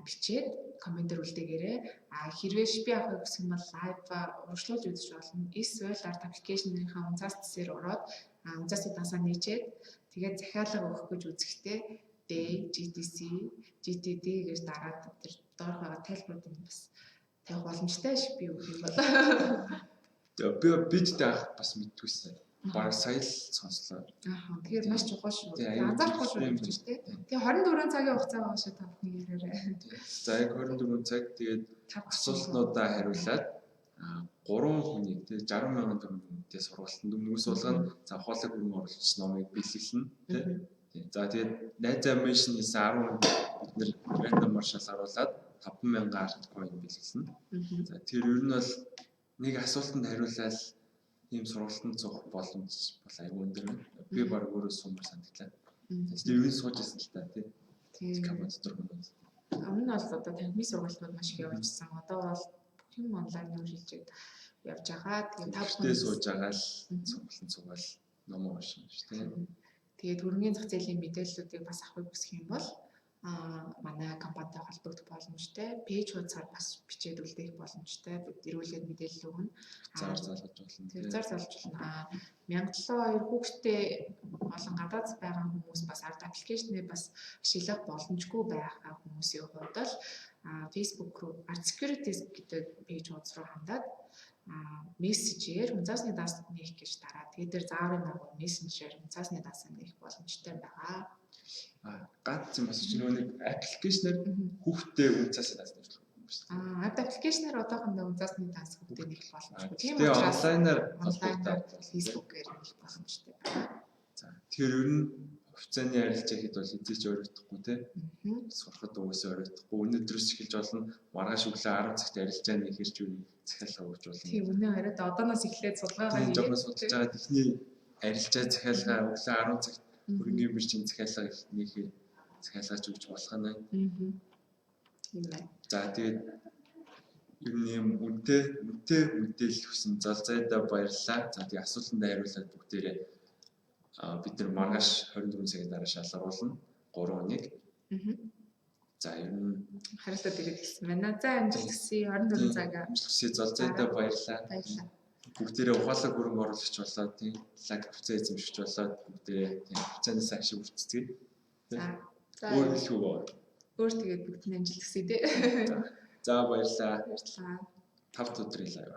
B: бичээд комментээр үлдээгээрэй. Хэрвээ шипи авахыг хүсэх юм бол лайв урагшлуулж үзэж болно. Эсвэл арт аппликейшнийхаа унцаас тесээр ороод унцаас дасаа нийчээд тэгээд захиалга өгөх гэж үзэхдээ D, GTC, GTD гэж дараад тэр доорх байгаа тайлбаруудыг бас тавих боломжтой шипи өгөх юм бол.
A: Тэгээд бидтэй ах бас мэдтгүйсэн. Бараг сая л сонслоо.
B: Тэгэхээр маш чухал шүү. Анзаарахгүй шүү юм шүү дээ. Тэгээ 24 цагийн хугацаа байгаа шүү та бүхэн яраарай.
A: За яг 24 цаг тэгээд асуултнуудаа хариулаад 3 хүний тэгээ 60 мянган төгрөгтэй сургалтанд өмнөөс болгоно. За ухаалаг хөрөнгө оруулагч номыг бэлгэлнэ. За тэгээд найзаа меншн хийсэн 10 бид нэр рандомаар шалгаруулад 50000 арт койн бэлгэлнэ. За тэр ер нь бол нэг асуултанд хариулаад ийм сургалтанд суух боломж бол аюул өндөр байна. Би баг өөрөө сумаар санагдлаа. Тэр юу сууж байсан л та тий. Компани дотор хүмүүс.
B: Өмнө нь бол одоо танхимын сургалтууд маш их явуулсан. Одоо бол бүх юм онлайн үргэлжлэж явж байгаа. Тэгээд та бүхэн
A: сууж байгаа л сургалтанд суугаад ном уншина шүү дээ.
B: Тэгээд хөрөнгөний зах зээлийн мэдээллүүдийг бас авахыг хүсэх юм бол манай компанитай холбогдох боломжтой. Пэйж хуудасаар бас бичээд үлдээх боломжтой. Эрүүлээд мэдээлэл өгнө.
A: Зар залгаж болно.
B: Тэр зар залж болно. 1702 хүүхэдтэй болон гадаад байгаа хүмүүс бас арт аппликейшнээ бас ашиглах боломжгүй байгаа хүмүүсийн хувьд бол Facebook руу Art Securities гэдэг пэйж хуудас руу хандаад мессежээр унцаасны даас нээх гэж дараа. Тэгээд тэр зааврын дагуу мессенжээр унцаасны даас нээх боломжтой байгаа.
A: Ганц юм бас ч нэг аппликейшнээр хүүхдээ унцаасаа даас нэрлэх юм шүү дээ.
B: Арт аппликейшнээр одоохондоо унцаасны даас хүүхдээ нэрлэх боломжтой.
A: Тийм учраас онлайнаар
B: Facebook-ээр нэрлэх боломжтой.
A: За тэгэхээр ер нь хувьцааны арилжаа хэд бол хэзээ ч ойрогдохгүй те. Сурахад угаасаа ойрогдохгүй. Өнөөдрөөс эхэлж болно. Маргааш өглөө 10 цагт арилжаа нэхэрч юу захиалга өгч болно.
B: Тийм үнэ хараад одооноос эхлээд судалгаагаа
A: хийгээд жоохон судалж байгаа техний арилжаа захиалга өглөө 10 цагт хөрөнгөний биржийн захиалга ихнийхээ захиалгаж өгч болох нь байна. За тэгээд ер нь юм үнэтэй мэдээлэл өгсөн залзайдаа баярлалаа. За тэгээд асуултанд хариулаад бүгдээрээ бид нар маргааш 24 цагийн дараа шалгаруулна 3 хүнийг. За ер нь
B: хариултад ирээд хэлсэн байна. За амжилт хүсье 24 цагаа.
A: Амжилт хүсье залзайдаа баярлалаа. Бүгдээрээ ухаалаг хөрөнгө оруулагч болоод тийм лаг хувьцаа эзэмшигч болоод бүгдээрээ тийм хувьцаанаас ашиг үрцэцгээе.
B: За
A: өөр хэлэх үү?
B: Өөр тэгээд бүгд нь амжилт хүсье тий.
A: За баярлалаа.
B: Баярлалаа.
A: 5 өдрийн лайв.